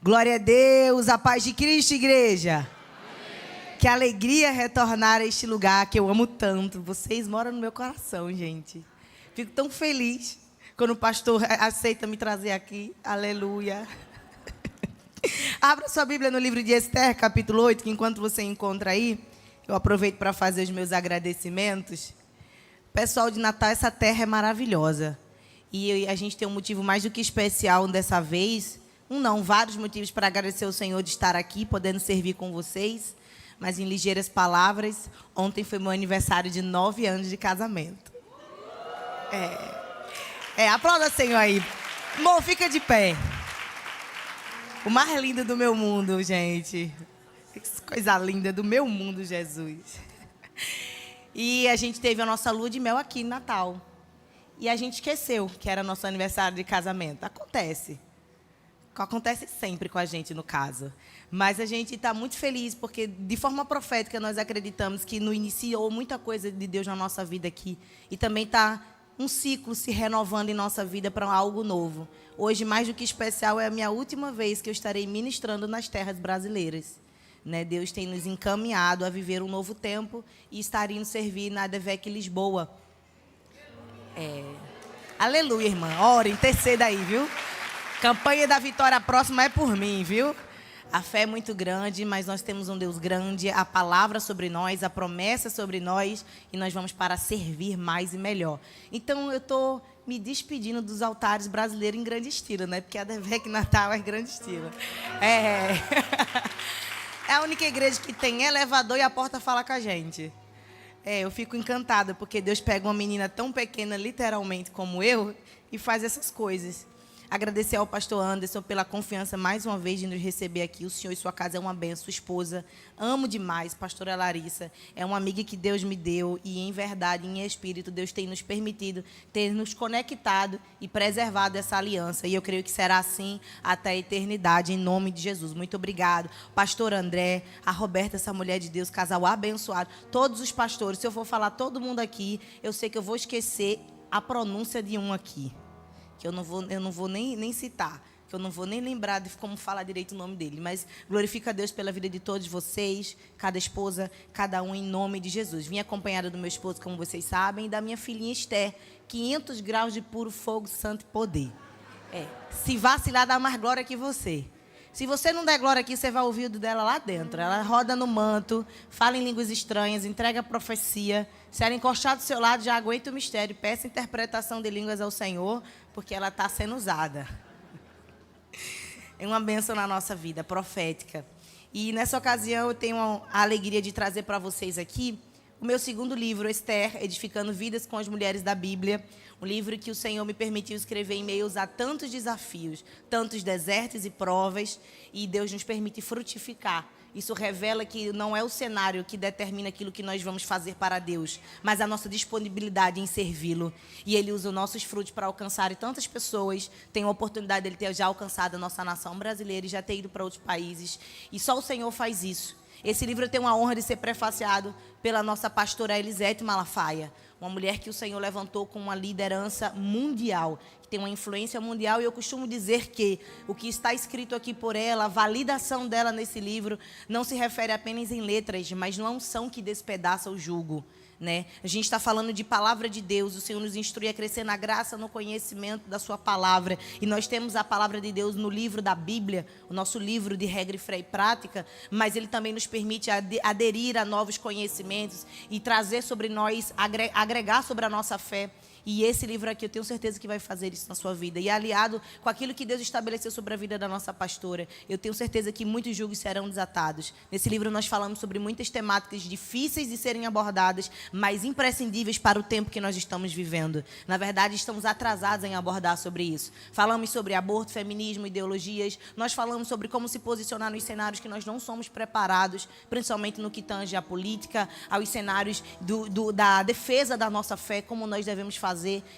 Glória a Deus, a paz de Cristo, igreja. Amém. Que alegria retornar a este lugar que eu amo tanto. Vocês moram no meu coração, gente. Fico tão feliz quando o pastor aceita me trazer aqui. Aleluia. Abra sua Bíblia no livro de Esther, capítulo 8, que enquanto você encontra aí, eu aproveito para fazer os meus agradecimentos. Pessoal de Natal, essa terra é maravilhosa. E a gente tem um motivo mais do que especial dessa vez. Vários motivos para agradecer ao Senhor de estar aqui, podendo servir com vocês. Mas em ligeiras palavras, ontem foi meu aniversário de 9 anos de casamento. Aplauda o Senhor aí. Amor, fica de pé. O mais lindo do meu mundo, gente. Que coisa linda do meu mundo, Jesus. E a gente teve a nossa lua de mel aqui em Natal. E a gente esqueceu que era nosso aniversário de casamento. Acontece sempre com a gente, no caso. Mas a gente está muito feliz, porque de forma profética nós acreditamos que iniciou muita coisa de Deus na nossa vida aqui. E também está um ciclo se renovando em nossa vida para algo novo. Hoje, mais do que especial, é a minha última vez que eu estarei ministrando nas terras brasileiras. Deus tem nos encaminhado a viver um novo tempo e estar indo servir na ADVEC Lisboa. Aleluia, irmã. Ora, interceda aí, viu? Campanha da vitória próxima é por mim, viu? A fé é muito grande, mas nós temos um Deus grande, a palavra sobre nós, a promessa sobre nós, e nós vamos para servir mais e melhor. Então, eu estou me despedindo dos altares brasileiros em grande estilo, né? Porque a ADVEC Natal é grande estilo. É a única igreja que tem elevador e a porta fala com a gente. Eu fico encantada, porque Deus pega uma menina tão pequena, literalmente, como eu, e faz essas coisas. Agradecer ao pastor Anderson pela confiança, mais uma vez, de nos receber aqui. O senhor e sua casa é uma bênção, sua esposa. Amo demais, pastora Larissa. É uma amiga que Deus me deu e, em verdade, em espírito, Deus tem nos permitido, ter nos conectado e preservado essa aliança. E eu creio que será assim até a eternidade, em nome de Jesus. Muito obrigado. Pastor André, a Roberta, essa mulher de Deus, casal abençoado. Todos os pastores, se eu for falar todo mundo aqui, eu sei que eu vou esquecer a pronúncia de um aqui. Que eu não vou nem citar, que eu não vou nem lembrar de como falar direito o nome dele. Mas glorifica a Deus pela vida de todos vocês, cada esposa, cada um, em nome de Jesus. Vim acompanhada do meu esposo, como vocês sabem, e da minha filhinha Esther, 500 graus de puro fogo, santo e poder. Se vacilar, dá mais glória que você. Se você não der glória aqui, você vai ouvir o dela lá dentro. Ela roda no manto, fala em línguas estranhas, entrega a profecia. Se ela encostar do seu lado, já aguenta o mistério. Peça interpretação de línguas ao Senhor, porque ela está sendo usada. É uma bênção na nossa vida, profética. E nessa ocasião eu tenho a alegria de trazer para vocês aqui o meu segundo livro, Esther, Edificando Vidas com as Mulheres da Bíblia. Um livro que o Senhor me permitiu escrever em meio a tantos desafios, tantos desertos e provas, e Deus nos permite frutificar. Isso revela que não é o cenário que determina aquilo que nós vamos fazer para Deus, mas a nossa disponibilidade em servi-lo. E Ele usa os nossos frutos para alcançar tantas pessoas. Tem a oportunidade de Ele ter já alcançado a nossa nação brasileira e já ter ido para outros países. E só o Senhor faz isso. Esse livro tem a honra de ser prefaciado pela nossa pastora Elisete Malafaia, uma mulher que o Senhor levantou com uma liderança mundial, que tem uma influência mundial, e eu costumo dizer que o que está escrito aqui por ela, a validação dela nesse livro, não se refere apenas em letras, mas numa unção que despedaça o jugo. A gente está falando de palavra de Deus. O Senhor nos instrui a crescer na graça, no conhecimento da sua palavra. E nós temos a palavra de Deus no livro da Bíblia, o nosso livro de regra e fé e prática, mas ele também nos permite aderir a novos conhecimentos e trazer sobre nós, agregar sobre a nossa fé. E esse livro aqui, eu tenho certeza que vai fazer isso na sua vida. E aliado com aquilo que Deus estabeleceu sobre a vida da nossa pastora, eu tenho certeza que muitos julgos serão desatados. Nesse livro nós falamos sobre muitas temáticas difíceis de serem abordadas, mas imprescindíveis para o tempo que nós estamos vivendo. Na verdade, estamos atrasados em abordar sobre isso. Falamos sobre aborto, feminismo, ideologias. Nós falamos sobre como se posicionar nos cenários que nós não somos preparados, principalmente no que tange à política, aos cenários da defesa da nossa fé, como nós devemos fazer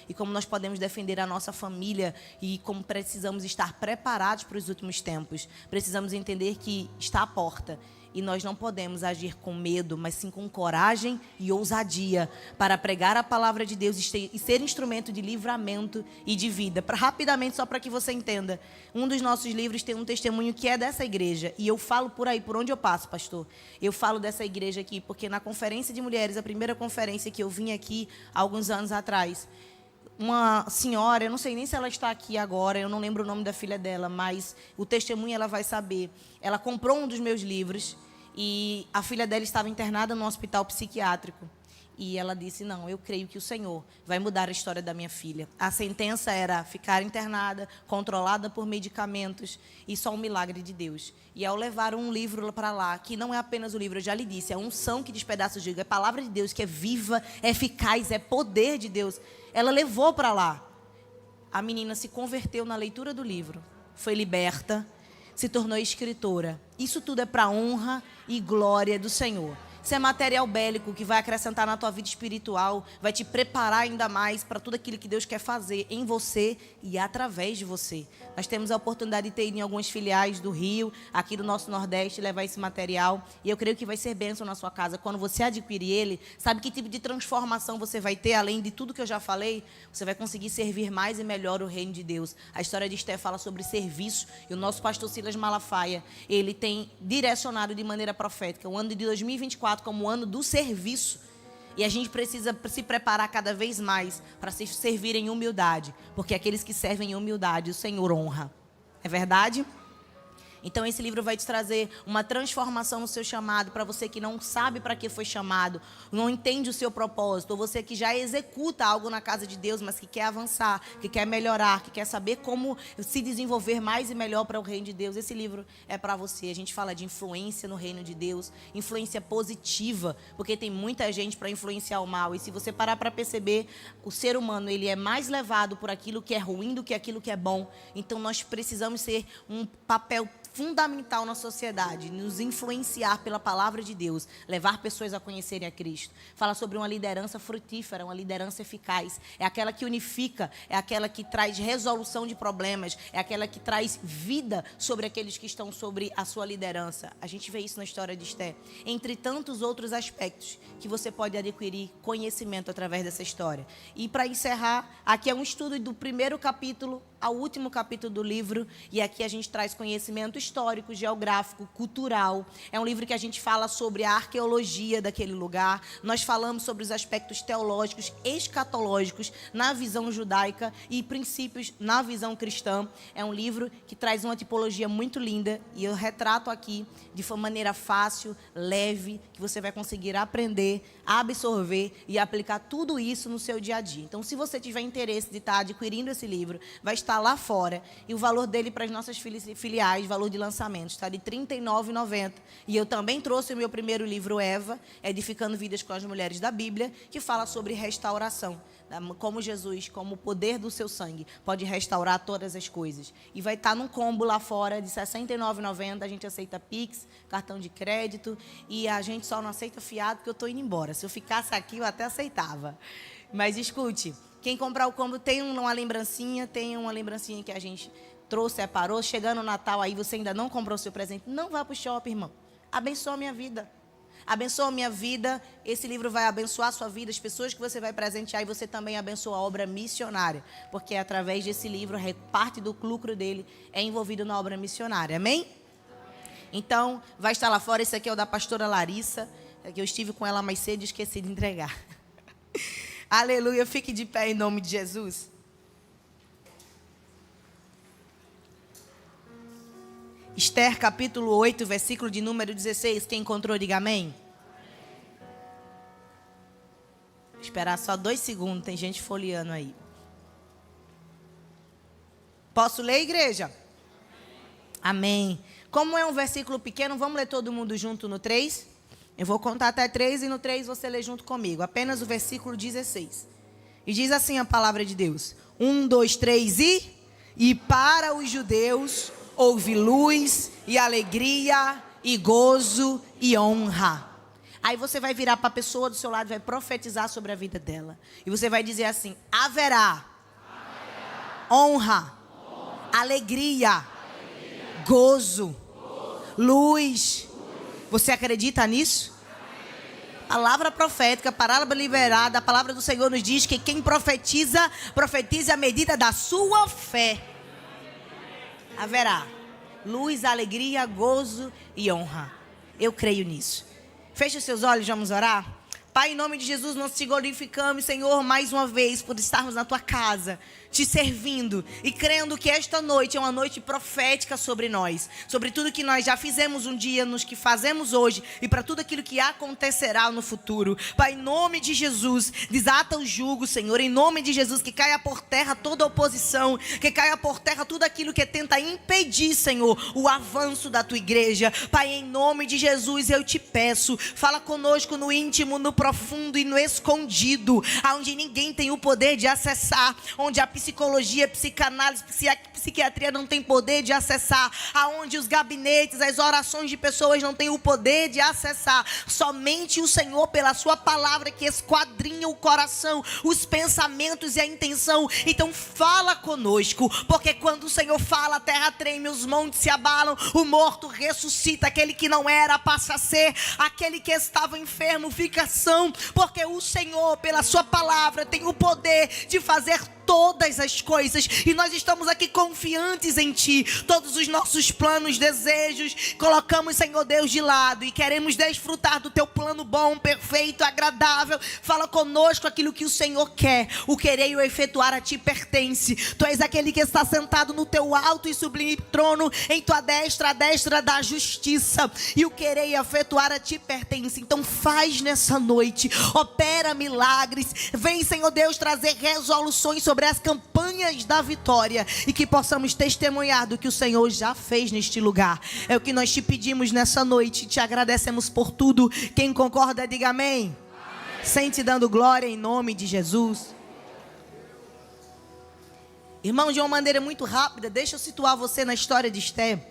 e como nós podemos defender a nossa família e como precisamos estar preparados para os últimos tempos. Precisamos entender que está à porta E nós não podemos agir com medo, mas sim com coragem e ousadia para pregar a palavra de Deus e ser instrumento de livramento e de vida. Rapidamente, só para que você entenda, um dos nossos livros tem um testemunho que é dessa igreja. E eu falo por aí, por onde eu passo, pastor. Eu falo dessa igreja aqui, porque na conferência de mulheres, a primeira conferência que eu vim aqui há alguns anos atrás, uma senhora, eu não sei nem se ela está aqui agora, eu não lembro o nome da filha dela, mas o testemunho ela vai saber. Ela comprou um dos meus livros e a filha dela estava internada no hospital psiquiátrico. E ela disse, não, eu creio que o Senhor vai mudar a história da minha filha. A sentença era ficar internada, controlada por medicamentos e só um milagre de Deus. E ao levar um livro para lá, que não é apenas o livro, eu já lhe disse, é unção que despedaça o jugo, é palavra de Deus que é viva, é eficaz, é poder de Deus. Ela levou para lá. A menina se converteu na leitura do livro, foi liberta, se tornou escritora. Isso tudo é para a honra e glória do Senhor. Isso é material bélico que vai acrescentar na tua vida espiritual, vai te preparar ainda mais para tudo aquilo que Deus quer fazer em você e através de você. Nós temos a oportunidade de ter ido em algumas filiais do Rio, aqui do nosso Nordeste, levar esse material. E eu creio que vai ser bênção na sua casa. Quando você adquirir ele, sabe que tipo de transformação você vai ter, além de tudo que eu já falei? Você vai conseguir servir mais e melhor o reino de Deus. A história de Esther fala sobre serviço. E o nosso pastor Silas Malafaia, ele tem direcionado de maneira profética o ano de 2024 como o ano do serviço. E a gente precisa se preparar cada vez mais para se servir em humildade. Porque aqueles que servem em humildade, o Senhor honra. É verdade? Então esse livro vai te trazer uma transformação no seu chamado, para você que não sabe para que foi chamado, não entende o seu propósito, ou você que já executa algo na casa de Deus, mas que quer avançar, que quer melhorar, que quer saber como se desenvolver mais e melhor para o reino de Deus. Esse livro é para você. A gente fala de influência no reino de Deus, influência positiva, porque tem muita gente para influenciar o mal. E se você parar para perceber, o ser humano ele é mais levado por aquilo que é ruim do que aquilo que é bom. Então nós precisamos ser um papel fundamental na sociedade, nos influenciar pela palavra de Deus, levar pessoas a conhecerem a Cristo. Fala sobre uma liderança frutífera, uma liderança eficaz. É aquela que unifica, é aquela que traz resolução de problemas, é aquela que traz vida sobre aqueles que estão sobre a sua liderança. A gente vê isso na história de Esther. Entre tantos outros aspectos que você pode adquirir conhecimento através dessa história. E para encerrar, aqui é um estudo do primeiro capítulo ao último capítulo do livro, e aqui a gente traz conhecimento histórico, geográfico, cultural. É um livro que a gente fala sobre a arqueologia daquele lugar. Nós falamos sobre os aspectos teológicos, escatológicos na visão judaica e princípios na visão cristã. É um livro que traz uma tipologia muito linda e eu retrato aqui de uma maneira fácil, leve, que você vai conseguir aprender, absorver e aplicar tudo isso no seu dia a dia. Então, se você tiver interesse de estar adquirindo esse livro, vai estar lá fora. E o valor dele para as nossas filiais, valor de lançamento, está de R$ 39,90. E eu também trouxe o meu primeiro livro, Eva, Edificando Vidas com as Mulheres da Bíblia, que fala sobre restauração. Como Jesus, como o poder do seu sangue, pode restaurar todas as coisas. E vai estar num combo lá fora de R$ 69,90. A gente aceita Pix, cartão de crédito. E a gente só não aceita fiado porque eu estou indo embora. Se eu ficasse aqui, eu até aceitava. Mas escute, quem comprar o combo tem uma lembrancinha que a gente trouxe, separou. Chegando o Natal aí, você ainda não comprou o seu presente. Não vá para o shopping, irmão. Abençoa a minha vida. Abençoa a minha vida, esse livro vai abençoar a sua vida, as pessoas que você vai presentear, e você também abençoa a obra missionária, porque através desse livro, parte do lucro dele é envolvido na obra missionária, amém? Então, vai estar lá fora, esse aqui é o da pastora Larissa, que eu estive com ela mais cedo e esqueci de entregar. Aleluia, fique de pé em nome de Jesus. Esther, capítulo 8, versículo de número 16. Quem encontrou, diga amém. Vou esperar só 2 segundos, tem gente folheando aí. Posso ler, igreja? Amém. Como é um versículo pequeno, vamos ler todo mundo junto no 3? Eu vou contar até 3 e no 3 você lê junto comigo. Apenas o versículo 16. E diz assim a palavra de Deus. 1, 2, 3 e para os judeus houve luz e alegria e gozo e honra. Aí você vai virar para a pessoa do seu lado e vai profetizar sobre a vida dela. E você vai dizer assim: haverá honra, alegria, gozo, luz, Você acredita nisso? Palavra profética, palavra liberada, a palavra do Senhor nos diz que quem profetiza, profetize à medida da sua fé. Haverá luz, alegria, gozo e honra. Eu creio nisso. Feche os seus olhos, vamos orar? Pai, em nome de Jesus, nós te glorificamos, Senhor, mais uma vez por estarmos na tua casa, te servindo e crendo que esta noite é uma noite profética sobre nós, sobre tudo que nós já fizemos um dia, nos que fazemos hoje e para tudo aquilo que acontecerá no futuro. Pai, em nome de Jesus, desata o jugo, Senhor, em nome de Jesus, que caia por terra toda oposição, que caia por terra tudo aquilo que tenta impedir, Senhor, o avanço da tua igreja. Pai, em nome de Jesus, eu te peço, fala conosco no íntimo, no profundo e no escondido, aonde ninguém tem o poder de acessar, onde a psicologia, psicanálise, psiquiatria não tem poder de acessar, aonde os gabinetes, as orações de pessoas não têm o poder de acessar. Somente o Senhor, pela sua palavra, que esquadrinha o coração, os pensamentos e a intenção. Então fala conosco, porque quando o Senhor fala, a terra treme, os montes se abalam, o morto ressuscita, aquele que não era passa a ser, aquele que estava enfermo fica são, porque o Senhor, pela sua palavra, tem o poder de fazer todas as coisas, e nós estamos aqui confiantes em Ti. Todos os nossos planos, desejos, colocamos, Senhor Deus, de lado e queremos desfrutar do Teu plano bom, perfeito, agradável. Fala conosco aquilo que o Senhor quer. O querer e o efetuar a Ti pertence. Tu és aquele que está sentado no Teu alto e sublime trono, em Tua destra, a destra da justiça, e o querer e efetuar a Ti pertence. Então faz nessa noite, opera milagres, vem, Senhor Deus, trazer resoluções sobre as campanhas da vitória, e que possamos testemunhar do que o Senhor já fez neste lugar. É o que nós te pedimos nessa noite, te agradecemos por tudo. Quem concorda, diga amém. Amém. Sente dando glória em nome de Jesus. Irmão, de uma maneira muito rápida, deixa eu situar você na história de Esté.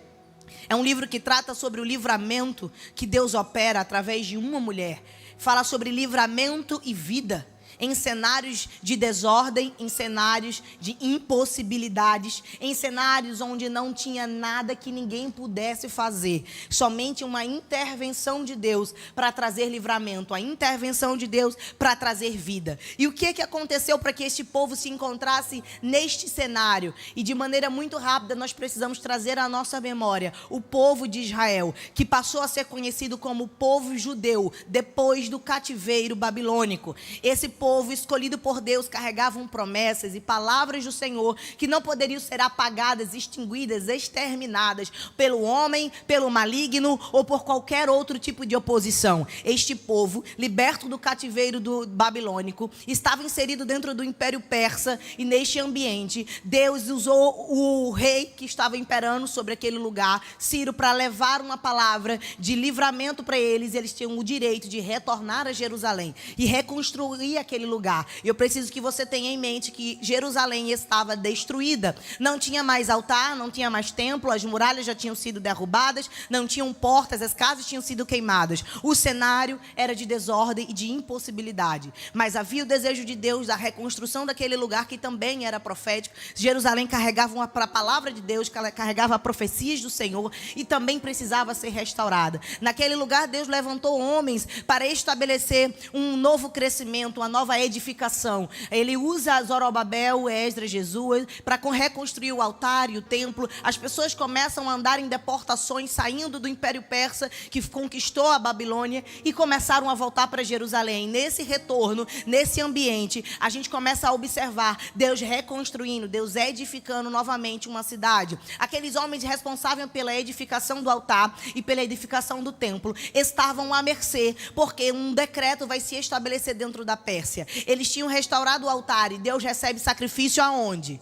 É um livro que trata sobre o livramento que Deus opera através de uma mulher. Fala sobre livramento e vida, em cenários de desordem, em cenários de impossibilidades, em cenários onde não tinha nada que ninguém pudesse fazer, somente uma intervenção de Deus para trazer livramento, a intervenção de Deus para trazer vida. E o que aconteceu para que este povo se encontrasse neste cenário? E de maneira muito rápida nós precisamos trazer à nossa memória o povo de Israel, que passou a ser conhecido como povo judeu depois do cativeiro babilônico. Esse povo escolhido por Deus carregavam promessas e palavras do Senhor que não poderiam ser apagadas, extinguidas, exterminadas pelo homem, pelo maligno ou por qualquer outro tipo de oposição. Este povo, liberto do cativeiro do babilônico, estava inserido dentro do Império Persa, e neste ambiente Deus usou o rei que estava imperando sobre aquele lugar, Ciro, para levar uma palavra de livramento para eles. Eles tinham o direito de retornar a Jerusalém e reconstruir aquele lugar. Eu preciso que você tenha em mente que Jerusalém estava destruída. Não tinha mais altar, não tinha mais templo, as muralhas já tinham sido derrubadas, não tinham portas, as casas tinham sido queimadas. O cenário era de desordem e de impossibilidade. Mas havia o desejo de Deus da reconstrução daquele lugar, que também era profético. Jerusalém carregava a palavra de Deus, carregava profecias do Senhor, e também precisava ser restaurada. Naquele lugar Deus levantou homens para estabelecer um novo crescimento, uma nova edificação. Ele usa Zorobabel, Esdras, Jesus para reconstruir o altar e o templo. As pessoas começam a andar em deportações, saindo do Império Persa, que conquistou a Babilônia, e começaram a voltar para Jerusalém. Nesse retorno, nesse ambiente, a gente começa a observar Deus reconstruindo, Deus edificando novamente uma cidade. Aqueles homens responsáveis pela edificação do altar e pela edificação do templo estavam à mercê, porque um decreto vai se estabelecer dentro da Pérsia. Eles tinham restaurado o altar, e Deus recebe sacrifício aonde?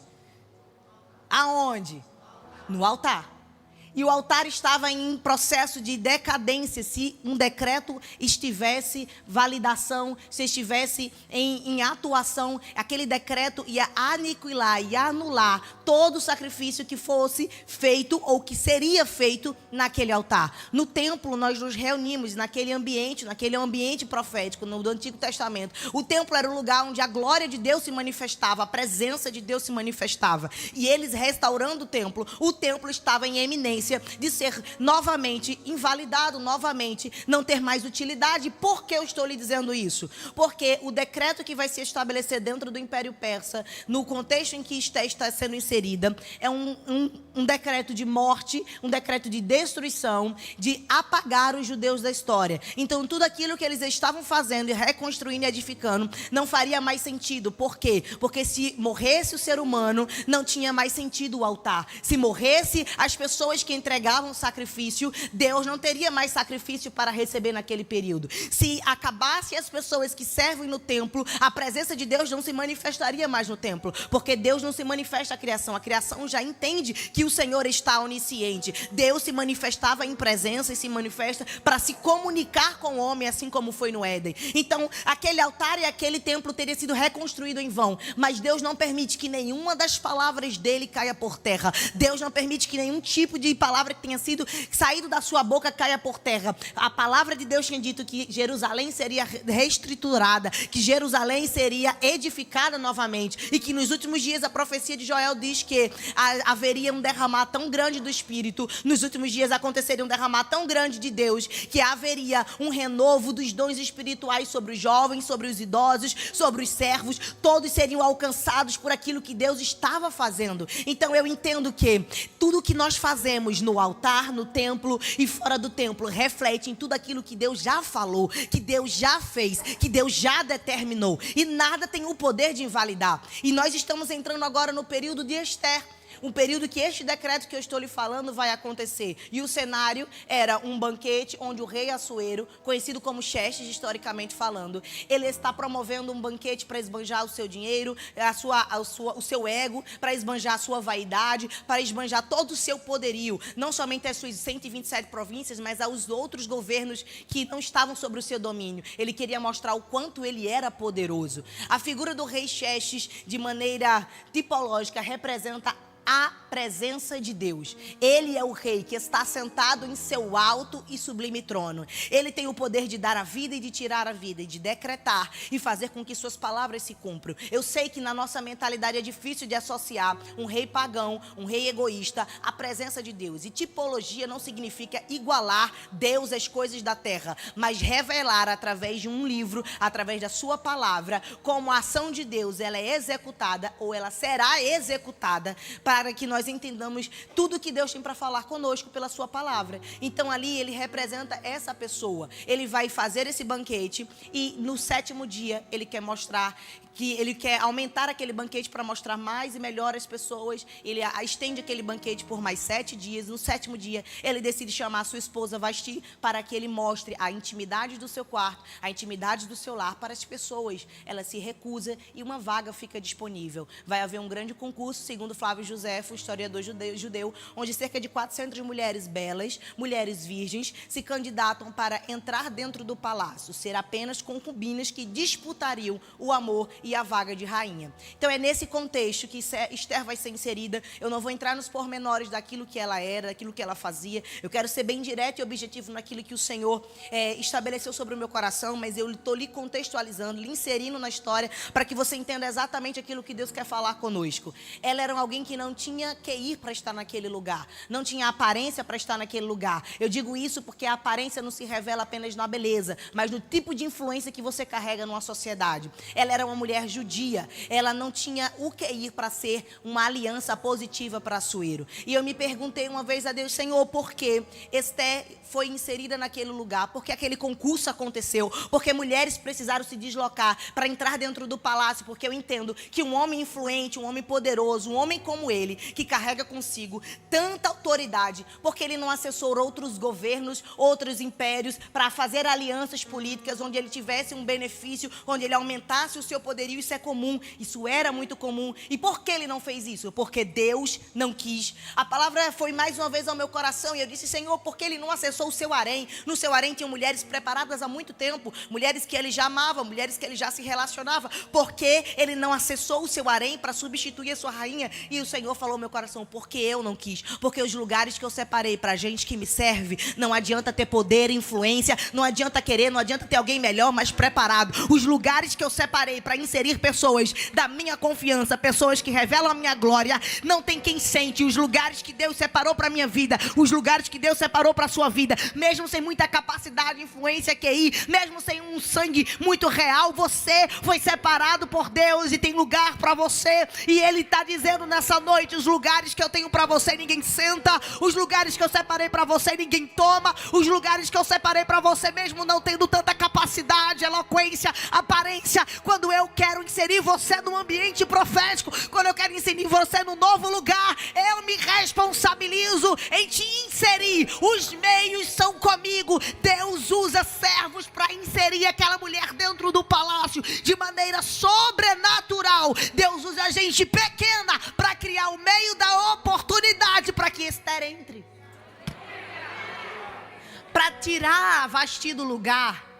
Aonde? No altar. E o altar estava em processo de decadência. Se um decreto estivesse validação, se estivesse em atuação, aquele decreto ia aniquilar, ia anular todo o sacrifício que fosse feito ou que seria feito naquele altar. No templo nós nos reunimos naquele ambiente profético do Antigo Testamento. O templo era o lugar onde a glória de Deus se manifestava, a presença de Deus se manifestava. E eles restaurando o templo estava em eminência. tendência de ser novamente invalidado, novamente não ter mais utilidade. Por que eu estou lhe dizendo isso? Porque o decreto que vai se estabelecer dentro do Império Persa, no contexto em que Esté está sendo inserida, é um decreto de morte, um decreto de destruição, de apagar os judeus da história. Então, tudo aquilo que eles estavam fazendo e reconstruindo e edificando não faria mais sentido. Por quê? Porque se morresse o ser humano, não tinha mais sentido o altar. Se morresse as pessoas que entregavam sacrifício, Deus não teria mais sacrifício para receber naquele período. Se acabasse as pessoas que servem no templo, a presença de Deus não se manifestaria mais no templo, porque Deus não se manifesta à criação. A criação já entende que o Senhor está onisciente. Deus se manifestava em presença e se manifesta para se comunicar com o homem, assim como foi no Éden. Então, aquele altar e aquele templo teria sido reconstruído em vão, mas Deus não permite que nenhuma das palavras dele caia por terra. Deus não permite que nenhum tipo de palavra que tenha sido saído da sua boca caia por terra. A palavra de Deus tinha dito que Jerusalém seria reestruturada, que Jerusalém seria edificada novamente, e que nos últimos dias a profecia de Joel diz que haveria um derramar tão grande do Espírito. Nos últimos dias aconteceria um derramar tão grande de Deus, que haveria um renovo dos dons espirituais sobre os jovens, sobre os idosos, sobre os servos. Todos seriam alcançados por aquilo que Deus estava fazendo. Então eu entendo que tudo que nós fazemos no altar, no templo e fora do templo reflete em tudo aquilo que Deus já falou, que Deus já fez, que Deus já determinou, e nada tem o poder de invalidar. E nós estamos entrando agora no período de Ester, um período que este decreto que eu estou lhe falando vai acontecer. E o cenário era um banquete onde o rei Assuero, conhecido como Xerxes historicamente falando, ele está promovendo um banquete para esbanjar o seu dinheiro, o seu ego, para esbanjar a sua vaidade, para esbanjar todo o seu poderio, não somente as suas 127 províncias, mas aos outros governos que não estavam sobre o seu domínio. Ele queria mostrar o quanto ele era poderoso. A figura do rei Xerxes, de maneira tipológica, representa a presença de Deus. Ele é o rei que está sentado em seu alto e sublime trono. Ele tem o poder de dar a vida e de tirar a vida, e de decretar e fazer com que suas palavras se cumpram. Eu sei que na nossa mentalidade é difícil de associar um rei pagão, um rei egoísta, à presença de Deus. E tipologia não significa igualar Deus às coisas da terra, mas revelar através de um livro, através da sua palavra, como a ação de Deus ela é executada, ou ela será executada, para que nós entendamos tudo que Deus tem para falar conosco pela sua palavra. Então ali ele representa essa pessoa. Ele vai fazer esse banquete e no 7º dia ele quer mostrar que ele quer aumentar aquele banquete para mostrar mais e melhor as pessoas. Ele estende aquele banquete por mais 7 dias. No 7º dia, ele decide chamar a sua esposa Vasti para que ele mostre a intimidade do seu quarto, a intimidade do seu lar para as pessoas. Ela se recusa e uma vaga fica disponível. Vai haver um grande concurso, segundo Flávio Josefo, historiador judeu, onde cerca de 400 mulheres belas, mulheres virgens, se candidatam para entrar dentro do palácio, ser apenas concubinas que disputariam o amor e a vaga de rainha. Então é nesse contexto que Ester vai ser inserida. Eu não vou entrar nos pormenores daquilo que ela era, daquilo que ela fazia. Eu quero ser bem direto e objetivo naquilo que o Senhor estabeleceu sobre o meu coração, mas eu estou lhe contextualizando, lhe inserindo na história, para que você entenda exatamente aquilo que Deus quer falar conosco. Ela era alguém que não tinha que ir para estar naquele lugar, não tinha aparência para estar naquele lugar. Eu digo isso porque a aparência não se revela apenas na beleza, mas no tipo de influência que você carrega numa sociedade. Ela era uma mulher judia, ela não tinha o que ir para ser uma aliança positiva para Assuero. E eu me perguntei uma vez a Deus: Senhor, por que Ester foi inserida naquele lugar? Por que aquele concurso aconteceu? Porque mulheres precisaram se deslocar para entrar dentro do palácio? Porque eu entendo que um homem influente, um homem poderoso, um homem como ele, que carrega consigo tanta autoridade, porque ele não acessou outros governos, outros impérios, para fazer alianças políticas onde ele tivesse um benefício, onde ele aumentasse o seu poderio. Isso é comum, isso era muito comum. E por que ele não fez isso? Porque Deus não quis. A palavra foi mais uma vez ao meu coração e eu disse: Senhor, por que ele não acessou o seu harém? No seu harém tinham mulheres preparadas há muito tempo, mulheres que ele já amava, mulheres que ele já se relacionava. Por que ele não acessou o seu harém para substituir a sua rainha? E o Senhor falou ao meu coração: porque eu não quis. Porque os lugares que eu separei para gente que me serve, não adianta ter poder e influência, não adianta querer, não adianta ter alguém melhor, mais preparado. Os lugares que eu separei para inserir inserir pessoas da minha confiança, pessoas que revelam a minha glória. Não tem quem sente os lugares que Deus separou para a minha vida, os lugares que Deus separou para a sua vida, mesmo sem muita capacidade, influência, QI, mesmo sem um sangue muito real, você foi separado por Deus e tem lugar para você. E Ele está dizendo nessa noite: os lugares que eu tenho para você ninguém senta, os lugares que eu separei para você ninguém toma, os lugares que eu separei para você, mesmo não tendo tanta capacidade, eloquência, aparência, quando eu quero inserir você no ambiente profético, quando eu quero inserir você no novo lugar, eu me responsabilizo em te inserir. Os meios são comigo. Deus usa servos para inserir aquela mulher dentro do palácio de maneira sobrenatural. Deus usa gente pequena para criar o meio da oportunidade para que Esther entre, para tirar a Vasti do lugar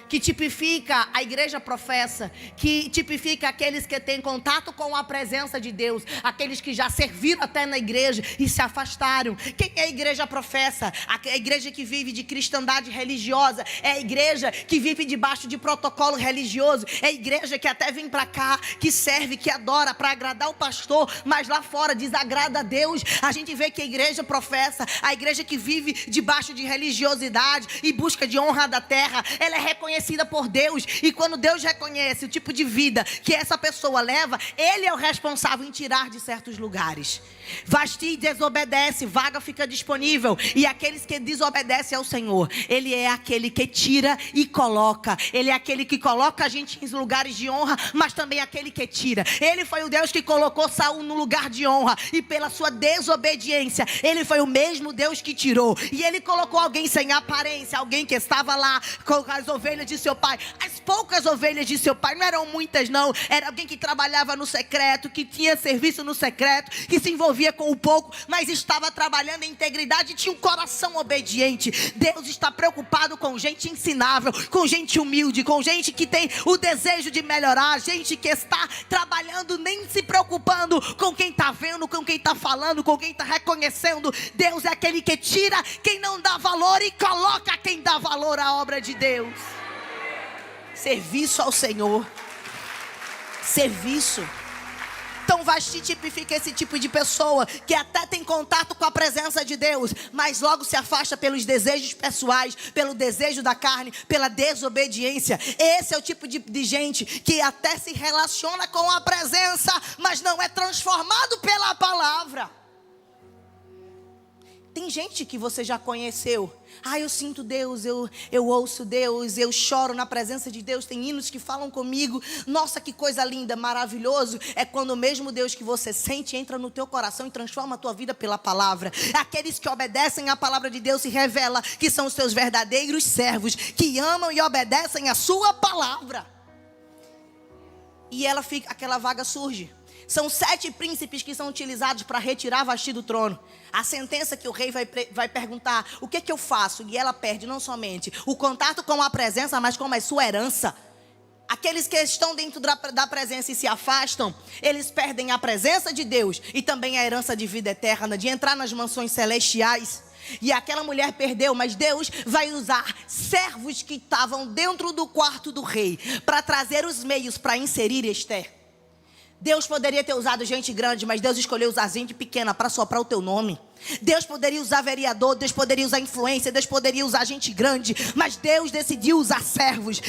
que tipifica a igreja professa, que tipifica aqueles que têm contato com a presença de Deus, aqueles que já serviram até na igreja e se afastaram. Quem é a igreja professa? A igreja que vive de cristandade religiosa, é a igreja que vive debaixo de protocolo religioso, é a igreja que até vem para cá, que serve, que adora para agradar o pastor, mas lá fora desagrada a Deus. A gente vê que a igreja professa, a igreja que vive debaixo de religiosidade e busca de honra da terra, ela é reconhecida por Deus, e quando Deus reconhece o tipo de vida que essa pessoa leva, Ele é o responsável em tirar de certos lugares. Vasti desobedece, vaga fica disponível, e aqueles que desobedecem ao Senhor, Ele é aquele que tira e coloca. Ele é aquele que coloca a gente em lugares de honra, mas também aquele que tira. Ele foi o Deus que colocou Saul no lugar de honra, e pela sua desobediência, Ele foi o mesmo Deus que tirou. E Ele colocou alguém sem aparência, alguém que estava lá com as ovelhas de seu pai, as poucas ovelhas de seu pai, não eram muitas não, era alguém que trabalhava no secreto, que tinha serviço no secreto, que se envolvia com o pouco, mas estava trabalhando em integridade e tinha um coração obediente. Deus está preocupado com gente ensinável, com gente humilde, com gente que tem o desejo de melhorar, gente que está trabalhando nem se preocupando com quem está vendo, com quem está falando, com quem está reconhecendo. Deus é aquele que tira quem não dá valor e coloca quem dá valor à obra de Deus. Serviço ao Senhor. Serviço. Então Vasti tipifica esse tipo de pessoa que até tem contato com a presença de Deus, mas logo se afasta pelos desejos pessoais, pelo desejo da carne, pela desobediência. Esse é o tipo de gente que até se relaciona com a presença, mas não é transformado pela palavra. Tem gente que você já conheceu. Eu sinto Deus, eu ouço Deus, eu choro na presença de Deus. Tem hinos que falam comigo. Nossa, que coisa linda, maravilhoso. É quando o mesmo Deus que você sente entra no teu coração e transforma a tua vida pela palavra. Aqueles que obedecem à palavra de Deus se revela que são os seus verdadeiros servos, que amam e obedecem a sua palavra. E aquela vaga surge. São 7 príncipes que são utilizados para retirar Vasti do trono. A sentença que o rei vai perguntar: o que eu faço? E ela perde não somente o contato com a presença, mas com a sua herança. Aqueles que estão dentro da presença e se afastam, eles perdem a presença de Deus e também a herança de vida eterna, de entrar nas mansões celestiais. E aquela mulher perdeu, mas Deus vai usar servos que estavam dentro do quarto do rei para trazer os meios para inserir Esther. Deus poderia ter usado gente grande, mas Deus escolheu usar gente pequena para soprar o teu nome. Deus poderia usar vereador, Deus poderia usar influência, Deus poderia usar gente grande, mas Deus decidiu usar servos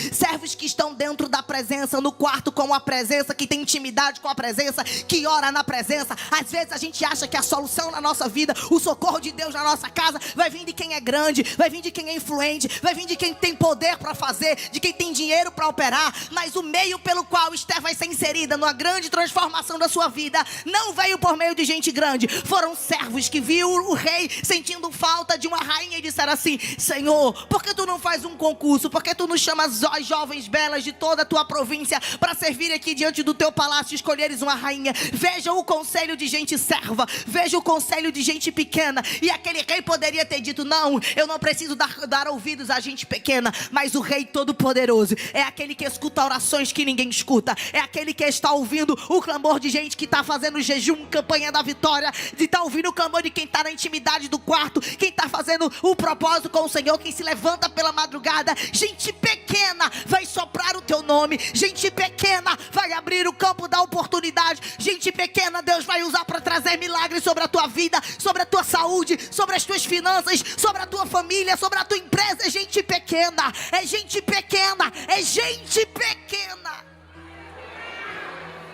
que estão dentro da presença, no quarto com a presença, que tem intimidade com a presença, que ora na presença. Às vezes a gente acha que a solução na nossa vida, o socorro de Deus na nossa casa, vai vir de quem é grande, vai vir de quem é influente, vai vir de quem tem poder para fazer, de quem tem dinheiro para operar. Mas o meio pelo qual Esther vai ser inserida numa grande transformação da sua vida não veio por meio de gente grande. Foram servos que viram o rei sentindo falta de uma rainha e disseram assim: Senhor, por que tu não faz um concurso? Por que tu não chamas as jovens belas de toda a tua província para servir aqui diante do teu palácio e escolheres uma rainha? Veja o conselho de gente serva, veja o conselho de gente pequena. E aquele rei poderia ter dito: não, eu não preciso dar ouvidos a gente pequena. Mas o rei todo-poderoso é aquele que escuta orações que ninguém escuta, é aquele que está ouvindo o clamor de gente que está fazendo jejum, campanha da vitória, de estar ouvindo o clamor de quem está na intimidade do quarto, quem está fazendo o propósito com o Senhor, quem se levanta pela madrugada. Gente pequena vai soprar o teu nome, gente pequena vai abrir o campo da oportunidade, gente pequena Deus vai usar para trazer milagres sobre a tua vida, sobre a tua saúde, sobre as tuas finanças, sobre a tua família, sobre a tua empresa. É gente pequena, é gente pequena, é gente pequena.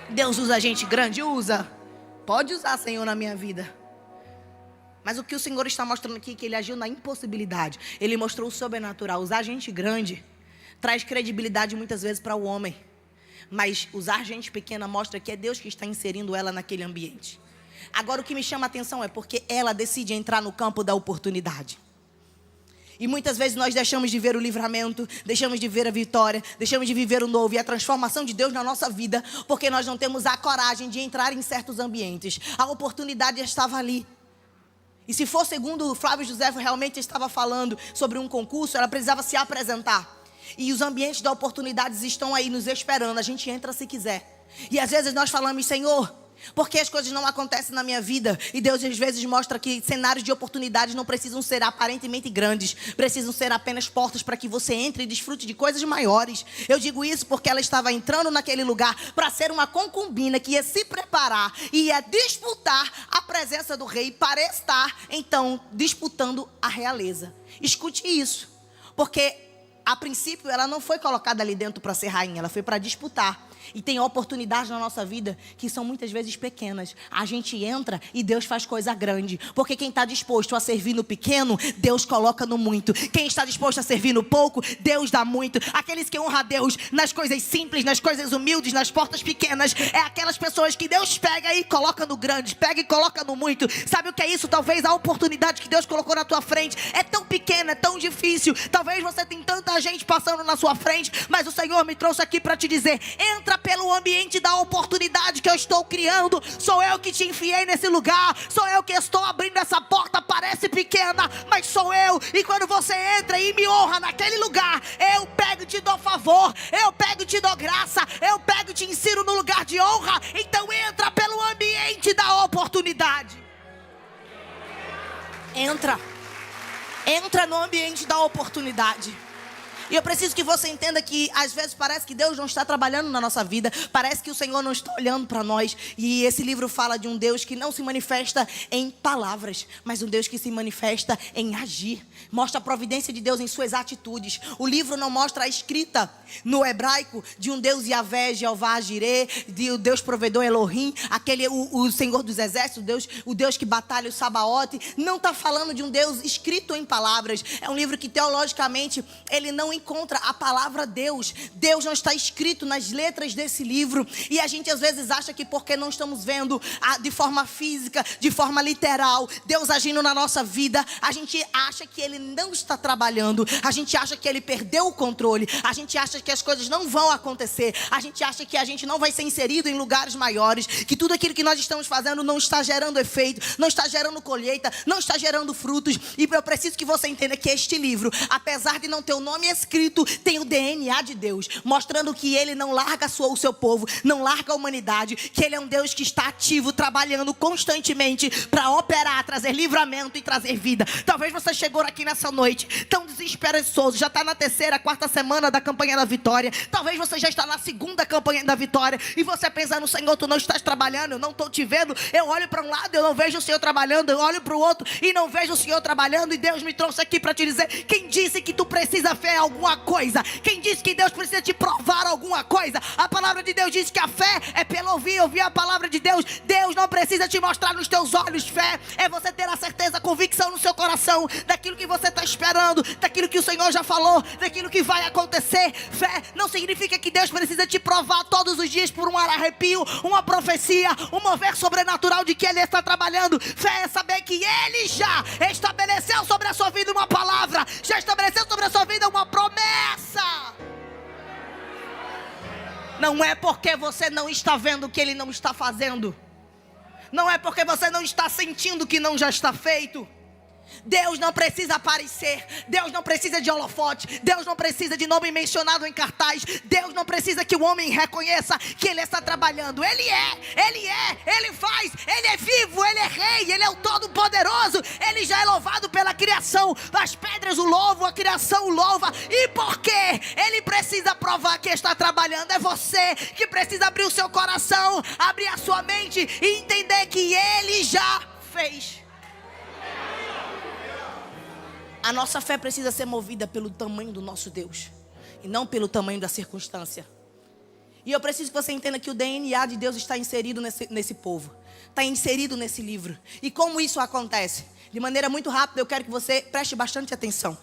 Deus usa gente grande? Usa. Pode usar, Senhor, na minha vida. Mas o que o Senhor está mostrando aqui é que Ele agiu na impossibilidade. Ele mostrou o sobrenatural. Usar gente grande traz credibilidade muitas vezes para o homem. Mas usar gente pequena mostra que é Deus que está inserindo ela naquele ambiente. Agora o que me chama a atenção é porque ela decide entrar no campo da oportunidade. E muitas vezes nós deixamos de ver o livramento, deixamos de ver a vitória, deixamos de viver o novo e a transformação de Deus na nossa vida, porque nós não temos a coragem de entrar em certos ambientes. A oportunidade estava ali. E se for segundo o Flávio José realmente estava falando sobre um concurso, ela precisava se apresentar. E os ambientes da oportunidade estão aí nos esperando, a gente entra se quiser. E às vezes nós falamos: Senhor, por que as coisas não acontecem na minha vida? E Deus às vezes mostra que cenários de oportunidades não precisam ser aparentemente grandes, precisam ser apenas portas para que você entre e desfrute de coisas maiores. Eu digo isso porque ela estava entrando naquele lugar para ser uma concubina que ia se preparar e ia disputar a presença do rei para estar então disputando a realeza. Escute isso, porque a princípio ela não foi colocada ali dentro para ser rainha, ela foi para disputar. E tem oportunidades na nossa vida que são muitas vezes pequenas. A gente entra e Deus faz coisa grande. Porque quem está disposto a servir no pequeno, Deus coloca no muito. Quem está disposto a servir no pouco, Deus dá muito. Aqueles que honram a Deus nas coisas simples, nas coisas humildes, nas portas pequenas, é aquelas pessoas que Deus pega e coloca no grande, pega e coloca no muito. Sabe o que é isso? Talvez a oportunidade que Deus colocou na tua frente é tão pequena, é tão difícil. Talvez você tenha tanta gente passando na sua frente, mas o Senhor me trouxe aqui para te dizer: entra pelo ambiente da oportunidade que eu estou criando. Sou eu que te enfiei nesse lugar, sou eu que estou abrindo essa porta. Parece pequena, mas sou eu. E quando você entra e me honra naquele lugar, eu pego e te dou favor, eu pego e te dou graça, eu pego e te insiro no lugar de honra. Então entra pelo ambiente da oportunidade. Entra no ambiente da oportunidade. E eu preciso que você entenda que às vezes parece que Deus não está trabalhando na nossa vida, parece que o Senhor não está olhando para nós. E esse livro fala de um Deus que não se manifesta em palavras, mas um Deus que se manifesta em agir. Mostra a providência de Deus em suas atitudes. O livro não mostra a escrita no hebraico de um Deus Yahvé, Jeová, Jireh, de o Deus provedor Elohim, o Senhor dos exércitos, o Deus que batalha o Sabaote. Não está falando de um Deus escrito em palavras. É um livro que teologicamente ele não encontra a palavra Deus. Deus não está escrito nas letras desse livro. E a gente às vezes acha que porque não estamos vendo de forma física, de forma literal, Deus agindo na nossa vida, a gente acha que Ele não está trabalhando. A gente acha que Ele perdeu o controle. A gente acha que as coisas não vão acontecer. A gente acha que a gente não vai ser inserido em lugares maiores, que tudo aquilo que nós estamos fazendo não está gerando efeito, não está gerando colheita, não está gerando frutos. E eu preciso que você entenda que este livro, apesar de não ter o nome escrito, tem o DNA de Deus, mostrando que Ele não larga o seu povo, não larga a humanidade, que Ele é um Deus que está ativo, trabalhando constantemente para operar, trazer livramento e trazer vida. Talvez você chegou aqui nessa noite tão desesperançoso, já está na terceira, quarta semana da campanha da vitória. Talvez você já está na segunda campanha da vitória e você pensa: no Senhor, tu não estás trabalhando, eu não estou te vendo. Eu olho para um lado e eu não vejo o Senhor trabalhando, eu olho para o outro e não vejo o Senhor trabalhando. E Deus me trouxe aqui para te dizer: quem disse que tu precisa fé alguma coisa? Quem disse que Deus precisa te provar alguma coisa? A palavra de Deus diz que a fé é pelo ouvir a palavra de Deus. Deus não precisa te mostrar nos teus olhos. Fé é você ter a certeza, a convicção no seu coração daquilo que você está esperando, daquilo que o Senhor já falou, daquilo que vai acontecer. Fé não significa que Deus precisa te provar todos os dias por um arrepio, uma profecia, um mover sobrenatural de que Ele está trabalhando. Fé é saber que Ele já estabeleceu sobre a sua vida uma palavra, já estabeleceu sobre a sua vida uma promessa. Não é porque você não está vendo que Ele não está fazendo. Não é porque você não está sentindo que não já está feito. Deus não precisa aparecer. Deus não precisa de holofote. Deus não precisa de nome mencionado em cartaz. Deus não precisa que o homem reconheça que Ele está trabalhando. Ele faz, Ele é vivo, Ele é rei, Ele é o Todo-Poderoso. poderoso, ele já é louvado pela criação. As pedras o louvam, a criação o louva. E por quê? Ele precisa provar que está trabalhando. É você que precisa abrir o seu coração, abrir a sua mente e entender que ele já fez. A nossa fé precisa ser movida pelo tamanho do nosso Deus e não pelo tamanho da circunstância. E eu preciso que você entenda que o DNA de Deus está inserido nesse povo. Está inserido nesse livro. E como isso acontece? De maneira muito rápida, eu quero que você preste bastante atenção.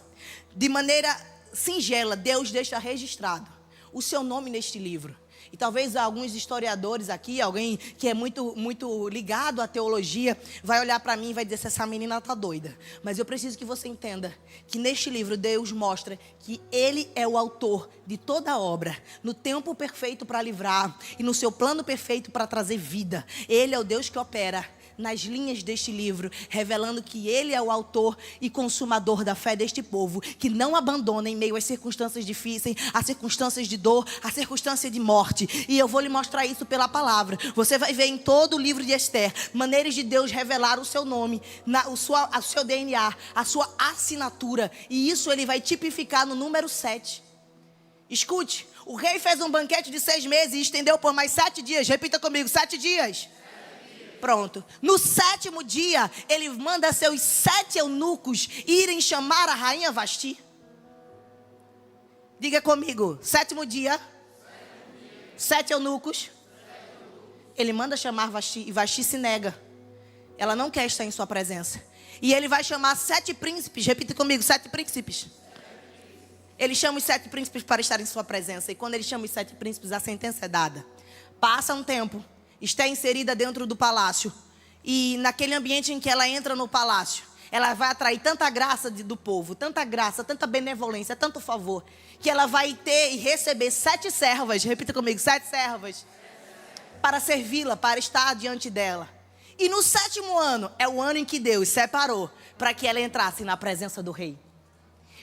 De maneira singela, Deus deixa registrado o seu nome neste livro. E talvez alguns historiadores aqui, alguém que é muito ligado à teologia, vai olhar para mim e vai dizer: essa menina está doida. Mas eu preciso que você entenda que neste livro Deus mostra que Ele é o autor de toda a obra, no tempo perfeito para livrar e no seu plano perfeito para trazer vida. Ele é o Deus que opera nas linhas deste livro, revelando que Ele é o autor e consumador da fé deste povo, que não abandona em meio às circunstâncias difíceis, às circunstâncias de dor, às circunstâncias de morte. E eu vou lhe mostrar isso pela palavra. Você vai ver em todo o livro de Esther maneiras de Deus revelar o seu nome, o seu DNA, a sua assinatura. E isso Ele vai tipificar no número 7. Escute, o rei fez um banquete de 6 meses e estendeu por mais 7 dias. Repita comigo: 7 dias. Pronto. No 7º dia, ele manda seus 7 eunucos irem chamar a rainha Vasti. Diga comigo: 7º dia. 7 eunucos. Ele manda chamar Vasti e Vasti se nega. Ela não quer estar em sua presença. E ele vai chamar 7 príncipes. Repita comigo: 7 príncipes. Ele chama os 7 príncipes para estar em sua presença. E quando ele chama os 7 príncipes, a sentença é dada. Passa um tempo. Está inserida dentro do palácio. E naquele ambiente em que ela entra no palácio, ela vai atrair tanta graça do povo, tanta graça, tanta benevolência, tanto favor, que ela vai ter e receber 7 servas. Repita comigo: 7 servas. Para servi-la, para estar diante dela. E no 7º ano, é o ano em que Deus separou para que ela entrasse na presença do rei.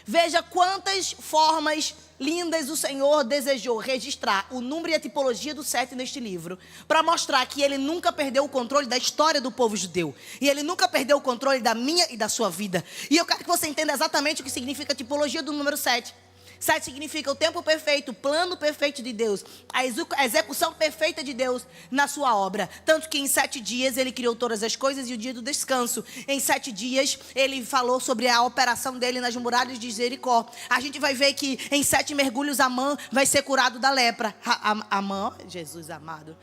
Veja quantas formas lindas o Senhor desejou registrar o número e a tipologia do 7 neste livro, para mostrar que Ele nunca perdeu o controle da história do povo judeu. E Ele nunca perdeu o controle da minha e da sua vida. E eu quero que você entenda exatamente o que significa a tipologia do número 7. 7 significa o tempo perfeito, o plano perfeito de Deus, a execução perfeita de Deus na sua obra. Tanto que em 7 dias Ele criou todas as coisas e o dia do descanso. Em 7 dias Ele falou sobre a operação dele nas muralhas de Jericó. A gente vai ver que em 7 mergulhos Amã vai ser curado da lepra. Amã, Jesus amado.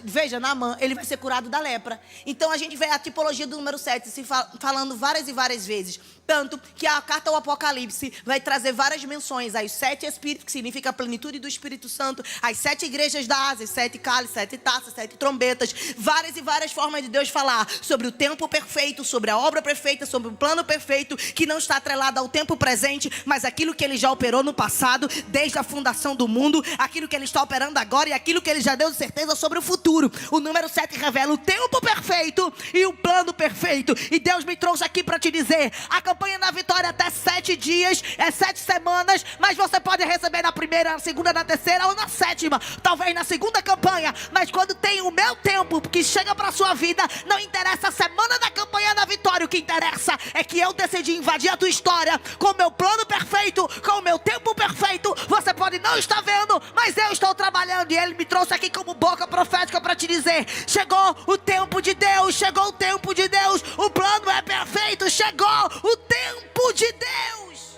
Veja, Naamã, ele vai ser curado da lepra. Então a gente vê a tipologia do número 7 se falando várias e várias vezes. Tanto que a carta ao Apocalipse vai trazer várias menções aos 7 espíritos, que significa a plenitude do Espírito Santo, as 7 igrejas da Ásia, 7 cálices, 7 taças, 7 trombetas, várias e várias formas de Deus falar sobre o tempo perfeito, sobre a obra perfeita, sobre o plano perfeito, que não está atrelado ao tempo presente, mas aquilo que Ele já operou no passado, desde a fundação do mundo, aquilo que Ele está operando agora e aquilo que Ele já deu de certeza sobre o futuro. O número 7 revela o tempo perfeito e o plano perfeito. E Deus me trouxe aqui para te dizer: a campanha da vitória até 7 dias, é 7 semanas, mas você pode receber na primeira, na segunda, na terceira ou na 7ª, talvez na segunda campanha. Mas quando tem o meu tempo que chega para a sua vida, não interessa a semana da campanha da vitória. O que interessa é que eu decidi invadir a tua história com o meu plano perfeito, com o meu tempo perfeito. Você pode não estar vendo, mas eu estou trabalhando. E Ele me trouxe aqui como boca profética para te dizer: chegou o tempo de Deus, chegou o tempo de Deus, o plano é perfeito, chegou o tempo de Deus.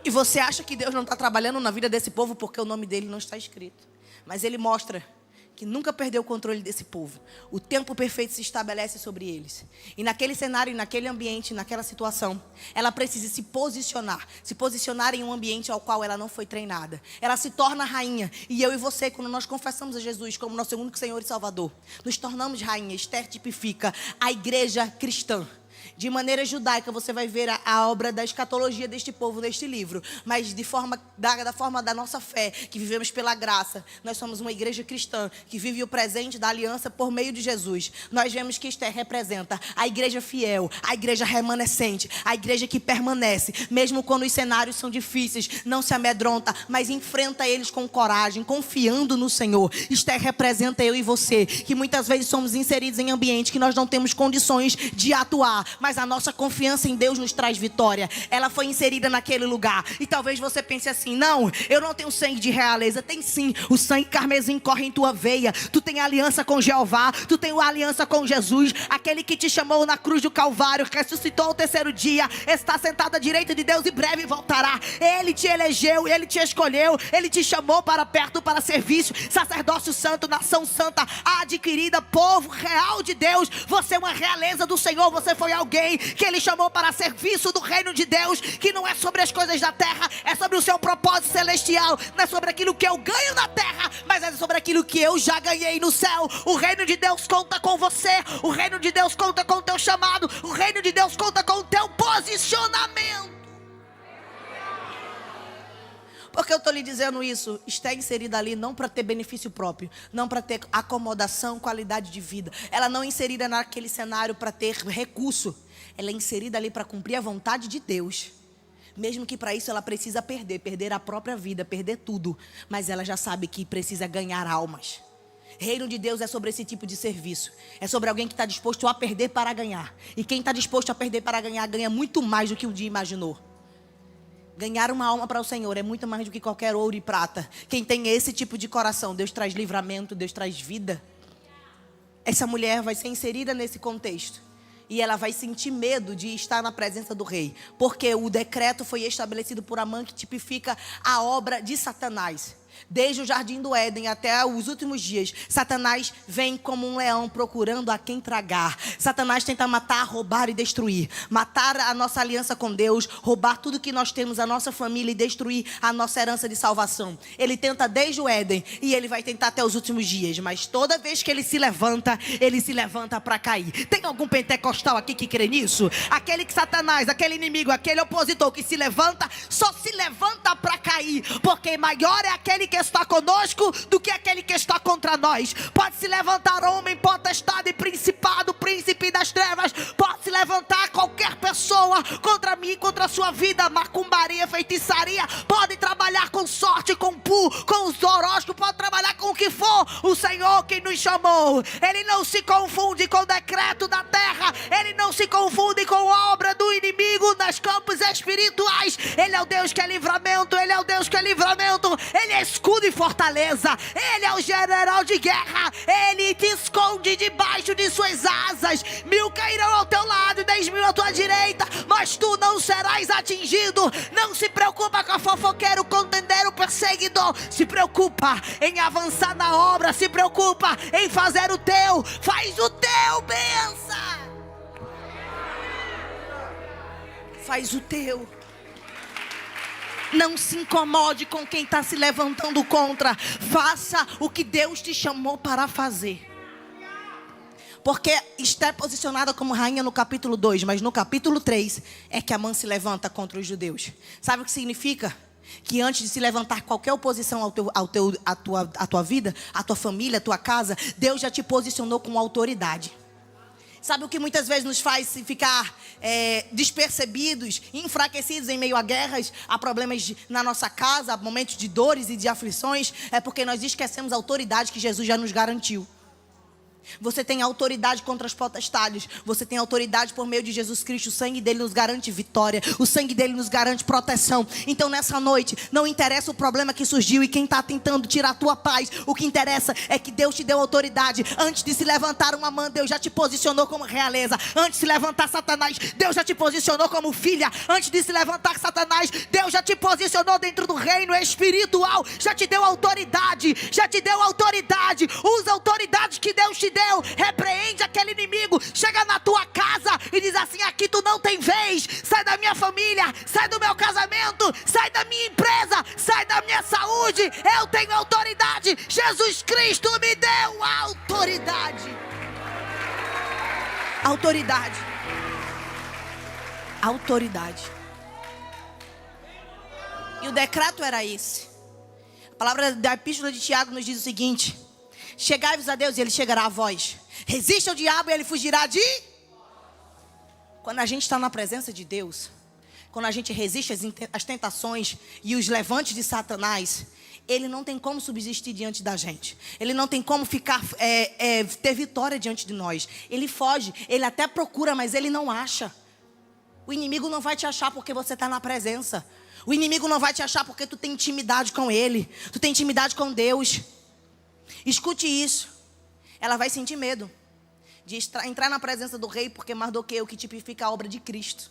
E você acha que Deus não está trabalhando na vida desse povo porque o nome dele não está escrito, mas Ele mostra que nunca perdeu o controle desse povo. O tempo perfeito se estabelece sobre eles. E naquele cenário, naquele ambiente, naquela situação, ela precisa se posicionar em um ambiente ao qual ela não foi treinada. Ela se torna rainha. E eu e você, quando nós confessamos a Jesus como nosso único Senhor e Salvador, nos tornamos rainha. Esther tipifica a igreja cristã. De maneira judaica, você vai ver a obra da escatologia deste povo neste livro. Mas da forma da nossa fé, que vivemos pela graça. Nós somos uma igreja cristã que vive o presente da aliança por meio de Jesus. Nós vemos que Esther representa a igreja fiel, a igreja remanescente, a igreja que permanece. Mesmo quando os cenários são difíceis, não se amedronta, mas enfrenta eles com coragem, confiando no Senhor. Esther representa eu e você, que muitas vezes somos inseridos em ambientes que nós não temos condições de atuar. Mas a nossa confiança em Deus nos traz vitória. Ela foi inserida naquele lugar. E talvez você pense assim: não, eu não tenho sangue de realeza. Tem sim, o sangue carmesim corre em tua veia. Tu tem aliança com Jeová, tu tem uma aliança com Jesus. Aquele que te chamou na cruz do Calvário, ressuscitou ao terceiro dia, está sentado à direita de Deus e breve voltará. Ele te elegeu, ele te escolheu, ele te chamou para perto, para serviço, sacerdócio santo, nação santa, adquirida, povo real de Deus. Você é uma realeza do Senhor. Você foi alguém que ele chamou para serviço do reino de Deus, que não é sobre as coisas da terra, é sobre o seu propósito celestial. Não é sobre aquilo que eu ganho na terra, mas é sobre aquilo que eu já ganhei no céu. O reino de Deus conta com você, o reino de Deus conta com o teu chamado, o reino de Deus conta com o teu posicionamento. Porque eu estou lhe dizendo isso? Está inserida ali não para ter benefício próprio, não para ter acomodação, qualidade de vida. Ela não é inserida naquele cenário para ter recurso. Ela é inserida ali para cumprir a vontade de Deus. Mesmo que para isso ela precisa perder a própria vida, perder tudo. Mas ela já sabe que precisa ganhar almas. Reino de Deus é sobre esse tipo de serviço. É sobre alguém que está disposto a perder para ganhar. E quem está disposto a perder para ganhar, ganha muito mais do que um dia imaginou. Ganhar uma alma para o Senhor é muito mais do que qualquer ouro e prata. Quem tem esse tipo de coração, Deus traz livramento, Deus traz vida. Essa mulher vai ser inserida nesse contexto. E ela vai sentir medo de estar na presença do rei. Porque o decreto foi estabelecido por Amã, que tipifica a obra de Satanás. Desde o jardim do Éden até os últimos dias, Satanás vem como um leão procurando a quem tragar. Satanás tenta matar, roubar e destruir. Matar a nossa aliança com Deus, roubar tudo que nós temos, a nossa família, e destruir a nossa herança de salvação. Ele tenta desde o Éden e ele vai tentar até os últimos dias. Mas toda vez que ele se levanta para cair. Tem algum pentecostal aqui que crê nisso? Aquele que Satanás, aquele inimigo, aquele opositor que se levanta, só se levanta para cair. Porque maior é aquele que está conosco do que aquele que está contra nós. Pode se levantar homem, potestade, principado, príncipe das trevas. Pode se levantar qualquer pessoa contra mim, contra a sua vida. Macumbaria, feitiçaria. Pode trabalhar com sorte, com com os horóscopos. Pode trabalhar com o que for. O Senhor que nos chamou, Ele não se confunde com o decreto da terra. Ele não se confunde com a obra do inimigo nas campos espirituais. Ele é o Deus que é livramento. Ele é o Deus que é livramento. Ele é escudo e fortaleza. Ele é o general de guerra. Ele te esconde debaixo de suas asas. 1000 cairão ao teu lado e 10.000 à tua direita, mas tu não serás atingido. Não se preocupa com a fofoqueira, o contendero, o perseguidor. Se preocupa em avançar na obra. Se preocupa em fazer o teu. Faz o teu, benção. Faz o teu. Não se incomode com quem está se levantando contra. Faça o que Deus te chamou para fazer. Porque está posicionada como rainha no capítulo 2. Mas no capítulo 3 é que Amã se levanta contra os judeus. Sabe o que significa? Que antes de se levantar qualquer oposição à tua vida, à tua família, à tua casa, Deus já te posicionou com autoridade. Sabe o que muitas vezes nos faz ficar despercebidos, enfraquecidos em meio a guerras, a problemas na nossa casa, a momentos de dores e de aflições? É porque nós esquecemos a autoridade que Jesus já nos garantiu. Você tem autoridade contra as potestades. Você tem autoridade por meio de Jesus Cristo. O sangue dele nos garante vitória. O sangue dele nos garante proteção. Então nessa noite, não interessa o problema que surgiu e quem está tentando tirar a tua paz. O que interessa é que Deus te deu autoridade. Antes de se levantar uma mãe, Deus já te posicionou como realeza. Antes de se levantar Satanás, Deus já te posicionou como filha. Antes de se levantar Satanás, Deus já te posicionou dentro do reino espiritual. Já te deu autoridade. Já te deu autoridade. Usa a autoridade que Deus te deu. Repreende aquele inimigo. Chega na tua casa e diz assim: aqui tu não tem vez. Sai da minha família, sai do meu casamento, sai da minha empresa, sai da minha saúde. Eu tenho autoridade. Jesus Cristo me deu autoridade. Autoridade. autoridade. E o decreto era esse. A palavra da epístola de Tiago nos diz o seguinte: chegai-vos a Deus e Ele chegará a vós. Resista ao diabo e Ele fugirá de... Quando a gente está na presença de Deus, quando a gente resiste às tentações e os levantes de Satanás, ele não tem como subsistir diante da gente. Ele não tem como ter vitória diante de nós. Ele foge, ele até procura, mas ele não acha. O inimigo não vai te achar porque você está na presença. O inimigo não vai te achar porque tu tem intimidade com ele. Tu tem intimidade com Deus. Escute isso. Ela vai sentir medo de entrar na presença do rei, porque Mardoqueu, que tipifica a obra de Cristo.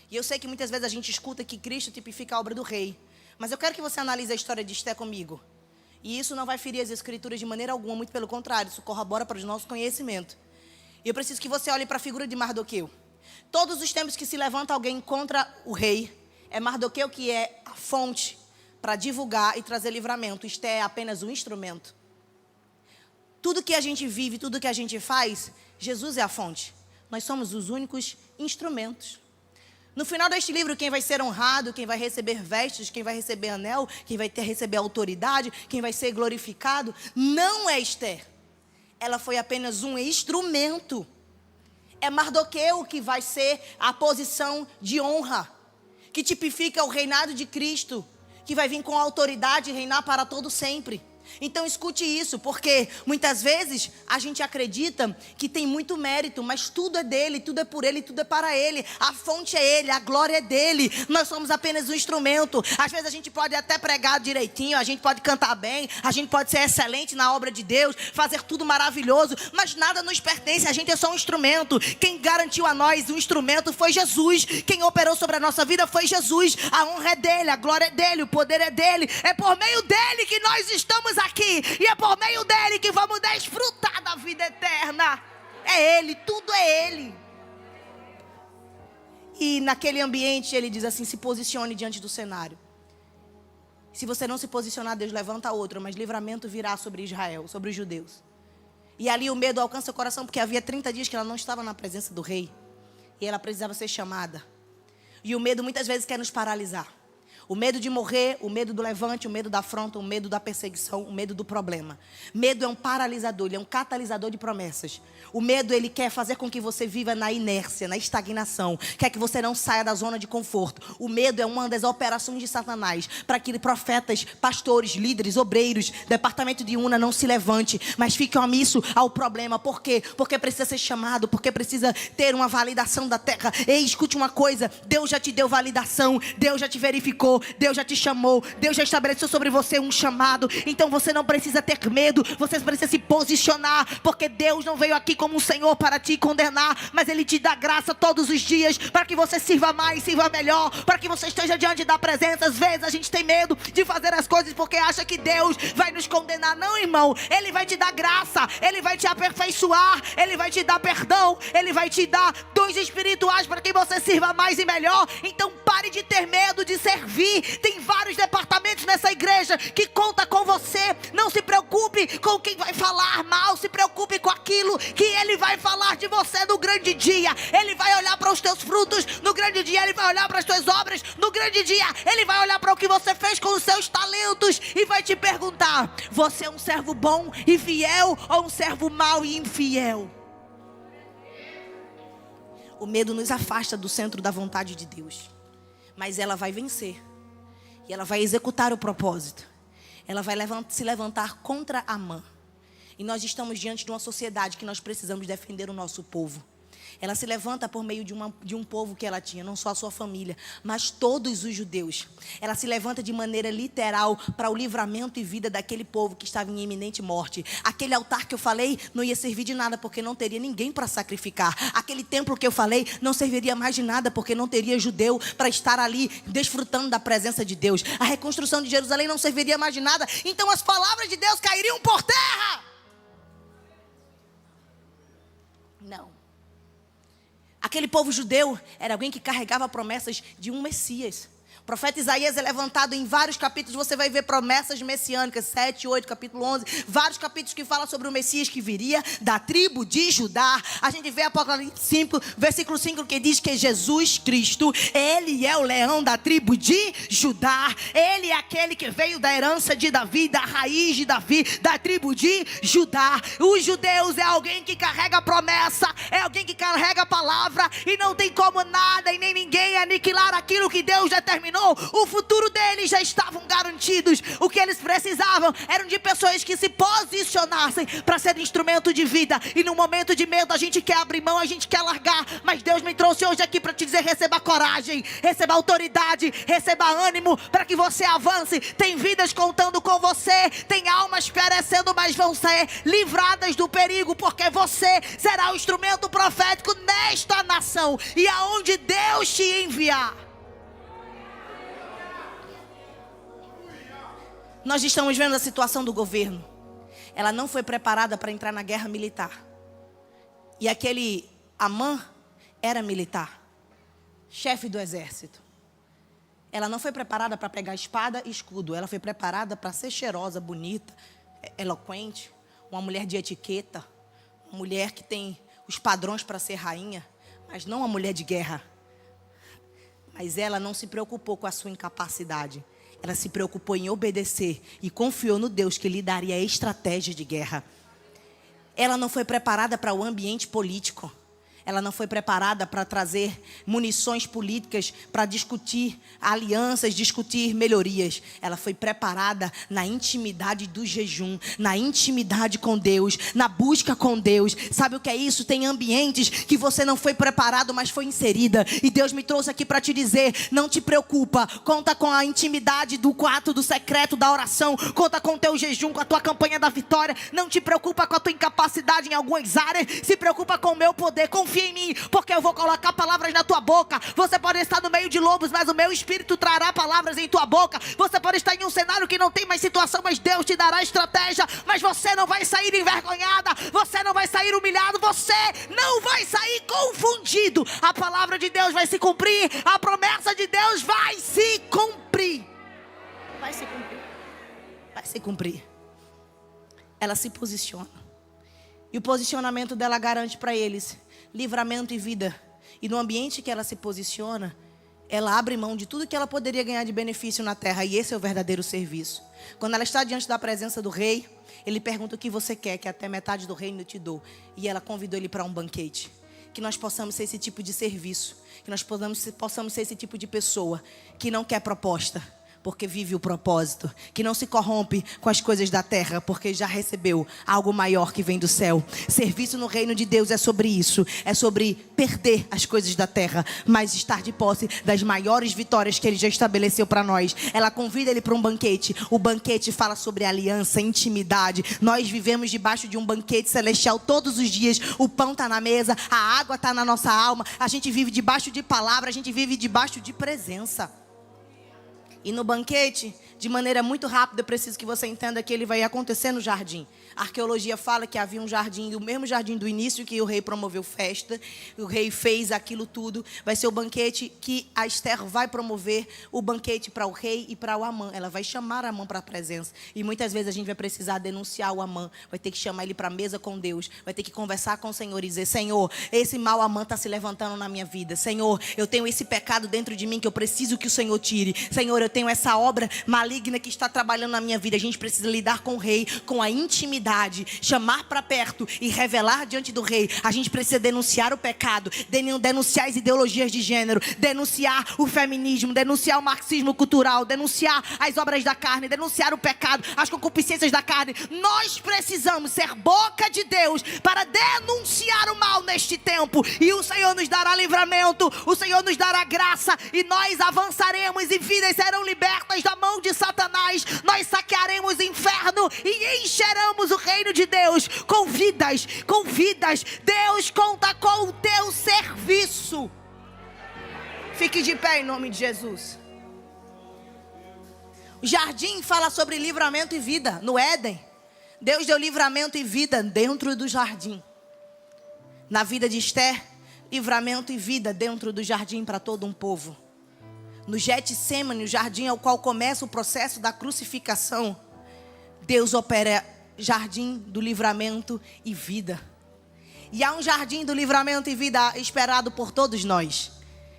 E eu sei que muitas vezes a gente escuta que Cristo tipifica a obra do rei. Mas eu quero que você analise a história de Esté comigo. E isso não vai ferir as escrituras de maneira alguma, muito pelo contrário, isso corrobora para o nosso conhecimento. E eu preciso que você olhe para a figura de Mardoqueu. Todos os tempos que se levanta alguém contra o rei, é Mardoqueu que é a fonte para divulgar e trazer livramento. Esté é apenas um instrumento. Tudo que a gente vive, tudo que a gente faz, Jesus é a fonte. Nós somos os únicos instrumentos. No final deste livro, quem vai ser honrado, quem vai receber vestes, quem vai receber anel, quem vai receber autoridade, quem vai ser glorificado, não é Esté. Ela foi apenas um instrumento. É Mardoqueu que vai ser a posição de honra, que tipifica o reinado de Cristo, que vai vir com autoridade e reinar para todo sempre. Então escute isso, porque muitas vezes a gente acredita que tem muito mérito, mas tudo é dele, tudo é por ele, tudo é para ele. A fonte é ele, a glória é dele. Nós somos apenas um instrumento. Às vezes a gente pode até pregar direitinho, a gente pode cantar bem, a gente pode ser excelente na obra de Deus, fazer tudo maravilhoso, mas nada nos pertence, a gente é só um instrumento. Quem garantiu a nós o instrumento foi Jesus. Quem operou sobre a nossa vida foi Jesus. A honra é dele, a glória é dele, o poder é dele. É por meio dele que nós estamos aqui, e é por meio dele que vamos desfrutar da vida eterna. É ele, tudo é ele. E naquele ambiente ele diz assim: se posicione diante do cenário. Se você não se posicionar, Deus levanta outro, mas livramento virá sobre Israel, sobre os judeus. E ali o medo alcança o coração, porque havia 30 dias que ela não estava na presença do rei, e ela precisava ser chamada. E o medo muitas vezes quer nos paralisar. O medo de morrer, o medo do levante, o medo da afronta, o medo da perseguição, o medo do problema. Medo é um paralisador, ele é um catalisador de promessas. O medo, ele quer fazer com que você viva na inércia, na estagnação. Quer que você não saia da zona de conforto. O medo é uma das operações de Satanás, para que profetas, pastores, líderes, obreiros, departamento de UNA não se levante, mas fique omisso ao problema. Por quê? Porque precisa ser chamado, porque precisa ter uma validação da terra. Ei, escute uma coisa, Deus já te deu validação, Deus já te verificou, Deus já te chamou, Deus já estabeleceu sobre você um chamado. Então você não precisa ter medo, você precisa se posicionar, porque Deus não veio aqui como um Senhor para te condenar, mas Ele te dá graça todos os dias, para que você sirva mais, sirva melhor, para que você esteja diante da presença. Às vezes a gente tem medo de fazer as coisas porque acha que Deus vai nos condenar. Não, irmão, Ele vai te dar graça, Ele vai te aperfeiçoar, Ele vai te dar perdão, Ele vai te dar dons espirituais para que você sirva mais e melhor. Então pare de ter medo de servir. Tem vários departamentos nessa igreja que conta com você. Não se preocupe com quem vai falar mal, se preocupe com aquilo que Ele vai falar de você no grande dia. Ele vai olhar para os teus frutos no grande dia, Ele vai olhar para as tuas obras no grande dia, Ele vai olhar para o que você fez com os seus talentos e vai te perguntar: você é um servo bom e fiel ou um servo mau e infiel? O medo nos afasta do centro da vontade de Deus, mas ela vai vencer. E ela vai executar o propósito. Ela vai se levantar contra Amã. E nós estamos diante de uma sociedade que nós precisamos defender o nosso povo. Ela se levanta por meio de um povo que ela tinha, não só a sua família, mas todos os judeus. Ela se levanta de maneira literal para o livramento e vida daquele povo que estava em iminente morte. Aquele altar que eu falei não ia servir de nada, porque não teria ninguém para sacrificar. Aquele templo que eu falei não serviria mais de nada, porque não teria judeu para estar ali desfrutando da presença de Deus. A reconstrução de Jerusalém não serviria mais de nada. Então as palavras de Deus cairiam por terra. Não. Aquele povo judeu era alguém que carregava promessas de um Messias. O profeta Isaías é levantado em vários capítulos, você vai ver promessas messiânicas, 7, 8, capítulo 11, vários capítulos que falam sobre o Messias que viria da tribo de Judá. A gente vê Apocalipse 5, versículo 5, que diz que Jesus Cristo, ele é o leão da tribo de Judá, ele é aquele que veio da herança de Davi, da raiz de Davi, da tribo de Judá. Os judeus é alguém que carrega a promessa, é alguém que carrega a palavra, e não tem como nada e nem ninguém aniquilar aquilo que Deus determinou. O futuro deles já estavam garantidos. O que eles precisavam eram de pessoas que se posicionassem para ser instrumento de vida. E no momento de medo a gente quer abrir mão, a gente quer largar. Mas Deus me trouxe hoje aqui para te dizer: receba coragem, receba autoridade, receba ânimo para que você avance. Tem vidas contando com você, tem almas perecendo, mas vão ser livradas do perigo, porque você será o instrumento profético nesta nação e aonde Deus te enviar. Nós estamos vendo a situação do governo. Ela não foi preparada para entrar na guerra militar. E aquele Amã era militar, chefe do exército. Ela não foi preparada para pegar espada e escudo. Ela foi preparada para ser cheirosa, bonita, eloquente, uma mulher de etiqueta, uma mulher que tem os padrões para ser rainha, mas não uma mulher de guerra. Mas ela não se preocupou com a sua incapacidade. Ela se preocupou em obedecer e confiou no Deus que lhe daria estratégia de guerra. Ela não foi preparada para o ambiente político. Ela não foi preparada para trazer munições políticas, para discutir alianças, discutir melhorias. Ela foi preparada na intimidade do jejum, na intimidade com Deus, na busca com Deus. Sabe o que é isso? Tem ambientes que você não foi preparado, mas foi inserida. E Deus me trouxe aqui para te dizer: não te preocupa, conta com a intimidade do quarto, do secreto, da oração. Conta com o teu jejum, com a tua campanha da vitória. Não te preocupa com a tua incapacidade em algumas áreas. Se preocupa com o meu poder. Confia em mim, porque eu vou colocar palavras na tua boca. Você pode estar no meio de lobos, mas o meu espírito trará palavras em tua boca. Você pode estar em um cenário que não tem mais situação, mas Deus te dará estratégia. Mas você não vai sair envergonhada, você não vai sair humilhado, você não vai sair confundido. A palavra de Deus vai se cumprir, a promessa de Deus vai se cumprir. Vai se cumprir. Vai se cumprir. Ela se posiciona. E o posicionamento dela garante para eles livramento e vida. E no ambiente que ela se posiciona, ela abre mão de tudo que ela poderia ganhar de benefício na terra. E esse é o verdadeiro serviço. Quando ela está diante da presença do rei, ele pergunta: o que você quer? Que até metade do reino eu te dou. E ela convidou ele para um banquete. Que nós possamos ser esse tipo de serviço. Que nós possamos ser esse tipo de pessoa que não quer proposta, porque vive o propósito, que não se corrompe com as coisas da terra, porque já recebeu algo maior que vem do céu. Serviço no reino de Deus é sobre isso, é sobre perder as coisas da terra, mas estar de posse das maiores vitórias que Ele já estabeleceu para nós. Ela convida ele para um banquete. O banquete fala sobre aliança, intimidade. Nós vivemos debaixo de um banquete celestial todos os dias. O pão está na mesa, a água está na nossa alma. A gente vive debaixo de palavra, a gente vive debaixo de presença. E no banquete, de maneira muito rápida, eu preciso que você entenda que ele vai acontecer no jardim. A arqueologia fala que havia um jardim, o mesmo jardim do início que o rei promoveu festa, o rei fez aquilo tudo. Vai ser o banquete que a Esther vai promover, o banquete para o rei e para o Amã. Ela vai chamar Amã para a presença. E muitas vezes a gente vai precisar denunciar o Amã, vai ter que chamar ele para a mesa com Deus, vai ter que conversar com o Senhor e dizer: Senhor, esse mau Amã está se levantando na minha vida. Senhor, eu tenho esse pecado dentro de mim que eu preciso que o Senhor tire. Senhor, eu tenho essa obra maligna que está trabalhando na minha vida. A gente precisa lidar com o rei, com a intimidade, chamar para perto e revelar diante do rei. A gente precisa denunciar o pecado, denunciar as ideologias de gênero, denunciar o feminismo, denunciar o marxismo cultural, denunciar as obras da carne, denunciar o pecado, as concupiscências da carne. Nós precisamos ser boca de Deus para denunciar o mal neste tempo, e o Senhor nos dará livramento, o Senhor nos dará graça, e nós avançaremos e vidas serão libertas da mão de Satanás. Nós saquearemos o inferno e encheremos o reino de Deus com vidas, com vidas. Deus conta com o teu serviço. Fique de pé em nome de Jesus. O jardim fala sobre livramento e vida. No Éden, Deus deu livramento e vida dentro do jardim. Na vida de Esther, livramento e vida dentro do jardim para todo um povo. no Getsêmani, o jardim ao qual começa o processo da crucificação, Deus opera jardim do livramento e vida. E há um jardim do livramento e vida esperado por todos nós,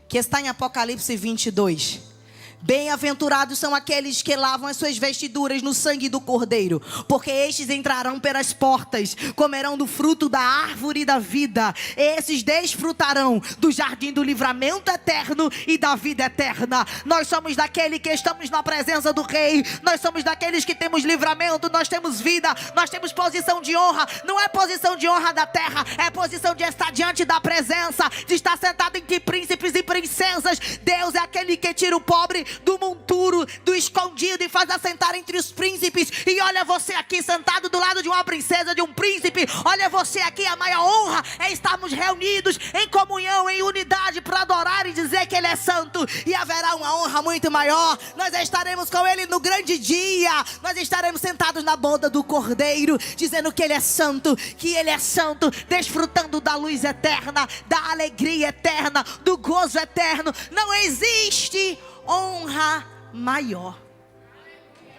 que está em Apocalipse 22. Bem-aventurados são aqueles que lavam as suas vestiduras no sangue do Cordeiro, porque estes entrarão pelas portas, comerão do fruto da árvore da vida. Esses desfrutarão do jardim do livramento eterno e da vida eterna. Nós somos daqueles que estamos na presença do Rei. Nós somos daqueles que temos livramento, nós temos vida, nós temos posição de honra. Não é posição de honra da terra, é posição de estar diante da presença, de estar sentado entre príncipes e princesas. Deus é aquele que tira o pobre do monturo, do escondido, e faz assentar entre os príncipes. E olha você aqui sentado do lado de uma princesa, de um príncipe. Olha você aqui, a maior honra é estarmos reunidos em comunhão, em unidade, para adorar e dizer que Ele é santo. E haverá uma honra muito maior. Nós estaremos com Ele no grande dia. Nós estaremos sentados na boda do Cordeiro, dizendo que Ele é santo, que Ele é santo, desfrutando da luz eterna, da alegria eterna, do gozo eterno. Não existe honra maior.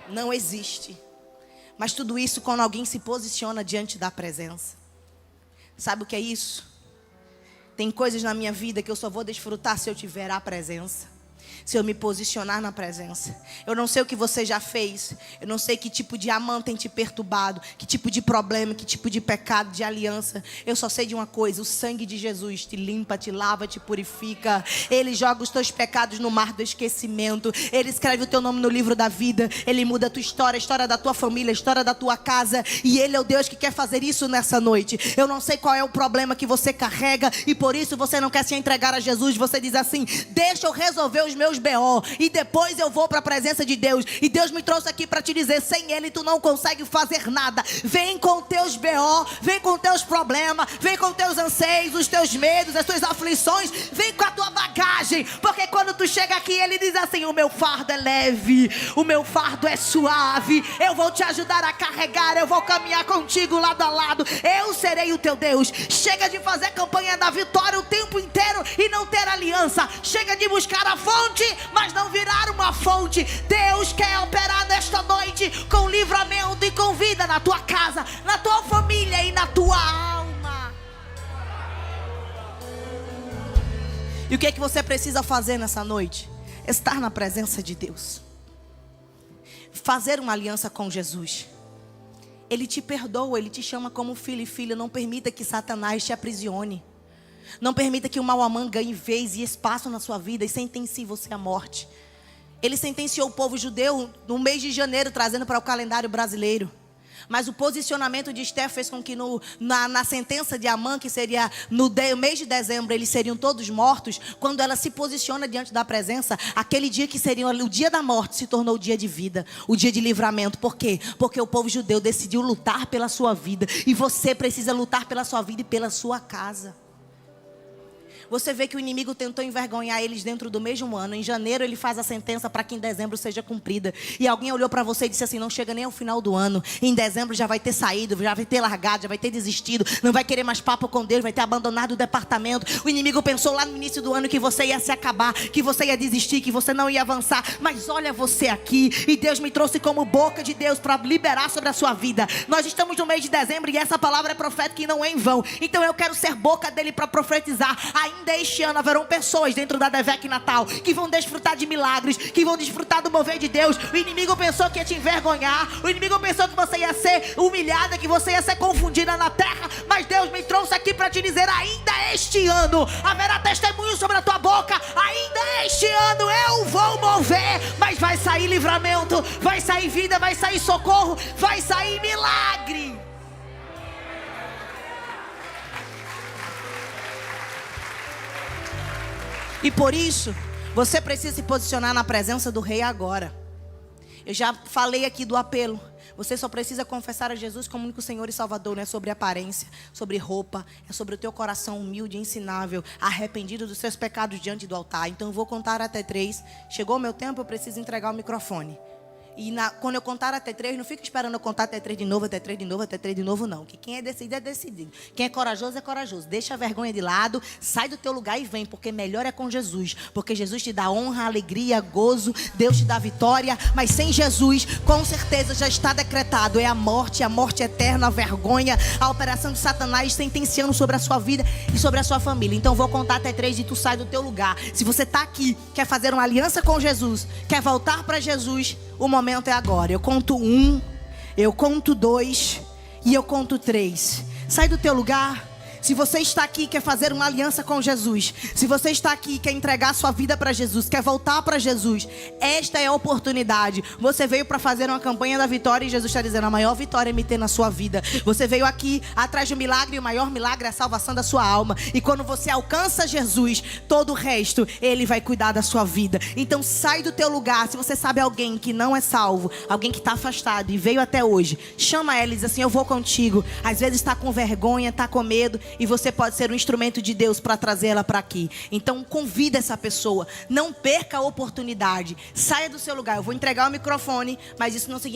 Não existe. Mas tudo isso quando alguém se posiciona diante da presença. Sabe o que é isso? Tem coisas na minha vida que eu só vou desfrutar se eu tiver a presença, se eu me posicionar na presença. Eu não sei o que você já fez. Eu não sei que tipo de amante tem te perturbado, que tipo de problema, que tipo de pecado, de aliança. Eu só sei de uma coisa: o sangue de Jesus te limpa, te lava, te purifica. Ele joga os teus pecados no mar do esquecimento. Ele escreve o teu nome no livro da vida. Ele muda a tua história, a história da tua família, a história da tua casa. E Ele é o Deus que quer fazer isso nessa noite. Eu não sei qual é o problema que você carrega, e por isso você não quer se entregar a Jesus. Você diz assim: deixa eu resolver os meus BO e depois eu vou para a presença de Deus. E Deus me trouxe aqui para te dizer: sem Ele tu não consegue fazer nada. Vem com teus BO, vem com teus problemas, vem com teus anseios, os teus medos, as tuas aflições. Vem com a tua bagagem, porque quando tu chega aqui Ele diz assim: o meu fardo é leve, o meu fardo é suave. Eu vou te ajudar a carregar, eu vou caminhar contigo lado a lado. Eu serei o teu Deus. Chega de fazer campanha da vitória o tempo inteiro e não ter aliança. Chega de buscar a fonte, mas não virar uma fonte. Deus quer operar nesta noite com livramento e com vida na tua casa, na tua família e na tua alma. E o que é que você precisa fazer nessa noite? Estar na presença de Deus, fazer uma aliança com Jesus. Ele te perdoa, Ele te chama como filho e filha. Não permita que Satanás te aprisione. Não permita que o mau amante ganhe vez e espaço na sua vida e sentencie você à morte. Ele sentenciou o povo judeu no mês de janeiro, trazendo para o calendário brasileiro. Mas o posicionamento de Esther fez com que na sentença de Amã, que seria no mês de dezembro, eles seriam todos mortos. Quando ela se posiciona diante da presença, aquele dia que seria o dia da morte se tornou o dia de vida, o dia de livramento. Por quê? Porque o povo judeu decidiu lutar pela sua vida. E você precisa lutar pela sua vida e pela sua casa. Você vê que o inimigo tentou envergonhar eles dentro do mesmo ano. Em janeiro ele faz a sentença para que em dezembro seja cumprida. E alguém olhou para você e disse assim: não chega nem ao final do ano. Em dezembro já vai ter saído, já vai ter largado, já vai ter desistido. Não vai querer mais papo com Deus, vai ter abandonado o departamento. O inimigo pensou lá no início do ano que você ia se acabar, que você ia desistir, que você não ia avançar. Mas olha você aqui. E Deus me trouxe como boca de Deus para liberar sobre a sua vida. Nós estamos no mês de dezembro e essa palavra é profética e não é em vão. Então eu quero ser boca dele para profetizar. Ainda este ano haverão pessoas dentro da Devec Natal que vão desfrutar de milagres, que vão desfrutar do mover de Deus. O inimigo pensou que ia te envergonhar, o inimigo pensou que você ia ser humilhada, que você ia ser confundida na terra. Mas Deus me trouxe aqui para te dizer: ainda este ano haverá testemunho sobre a tua boca. Ainda este ano eu vou mover. Mas vai sair livramento, vai sair vida, vai sair socorro, vai sair milagre. E por isso, você precisa se posicionar na presença do Rei agora. Eu já falei aqui do apelo. Você só precisa confessar a Jesus como único Senhor e Salvador. Não é sobre aparência, sobre roupa. É sobre o teu coração humilde e ensinável, arrependido dos seus pecados diante do altar. Então eu vou contar até 3. Chegou o meu tempo, eu preciso entregar o microfone. E quando eu contar até 3, não fica esperando eu contar até 3 de novo, até 3 de novo, até 3 de novo, não. Que quem é decidido. Quem é corajoso é corajoso. Deixa a vergonha de lado, sai do teu lugar e vem, porque melhor é com Jesus. Porque Jesus te dá honra, alegria, gozo, Deus te dá vitória. Mas sem Jesus, com certeza já está decretado. É a morte eterna, a vergonha, a operação de Satanás sentenciando sobre a sua vida e sobre a sua família. Então vou contar até 3 e tu sai do teu lugar. Se você está aqui, quer fazer uma aliança com Jesus, quer voltar para Jesus, o momento é agora. Eu conto 1, eu conto 2 e eu conto 3. Sai do teu lugar. Se você está aqui, quer fazer uma aliança com Jesus, se você está aqui, quer entregar sua vida para Jesus, quer voltar para Jesus, esta é a oportunidade. Você veio para fazer uma campanha da vitória e Jesus está dizendo: a maior vitória é me ter na sua vida. Você veio aqui atrás de um milagre e o maior milagre é a salvação da sua alma. E quando você alcança Jesus, todo o resto, Ele vai cuidar da sua vida. Então sai do teu lugar. Se você sabe alguém que não é salvo, alguém que está afastado e veio até hoje, chama ela e diz assim: eu vou contigo. Às vezes está com vergonha, está com medo, e você pode ser um instrumento de Deus para trazer ela para aqui. Então convida essa pessoa. Não perca a oportunidade. Saia do seu lugar. Eu vou entregar o microfone, mas isso não significa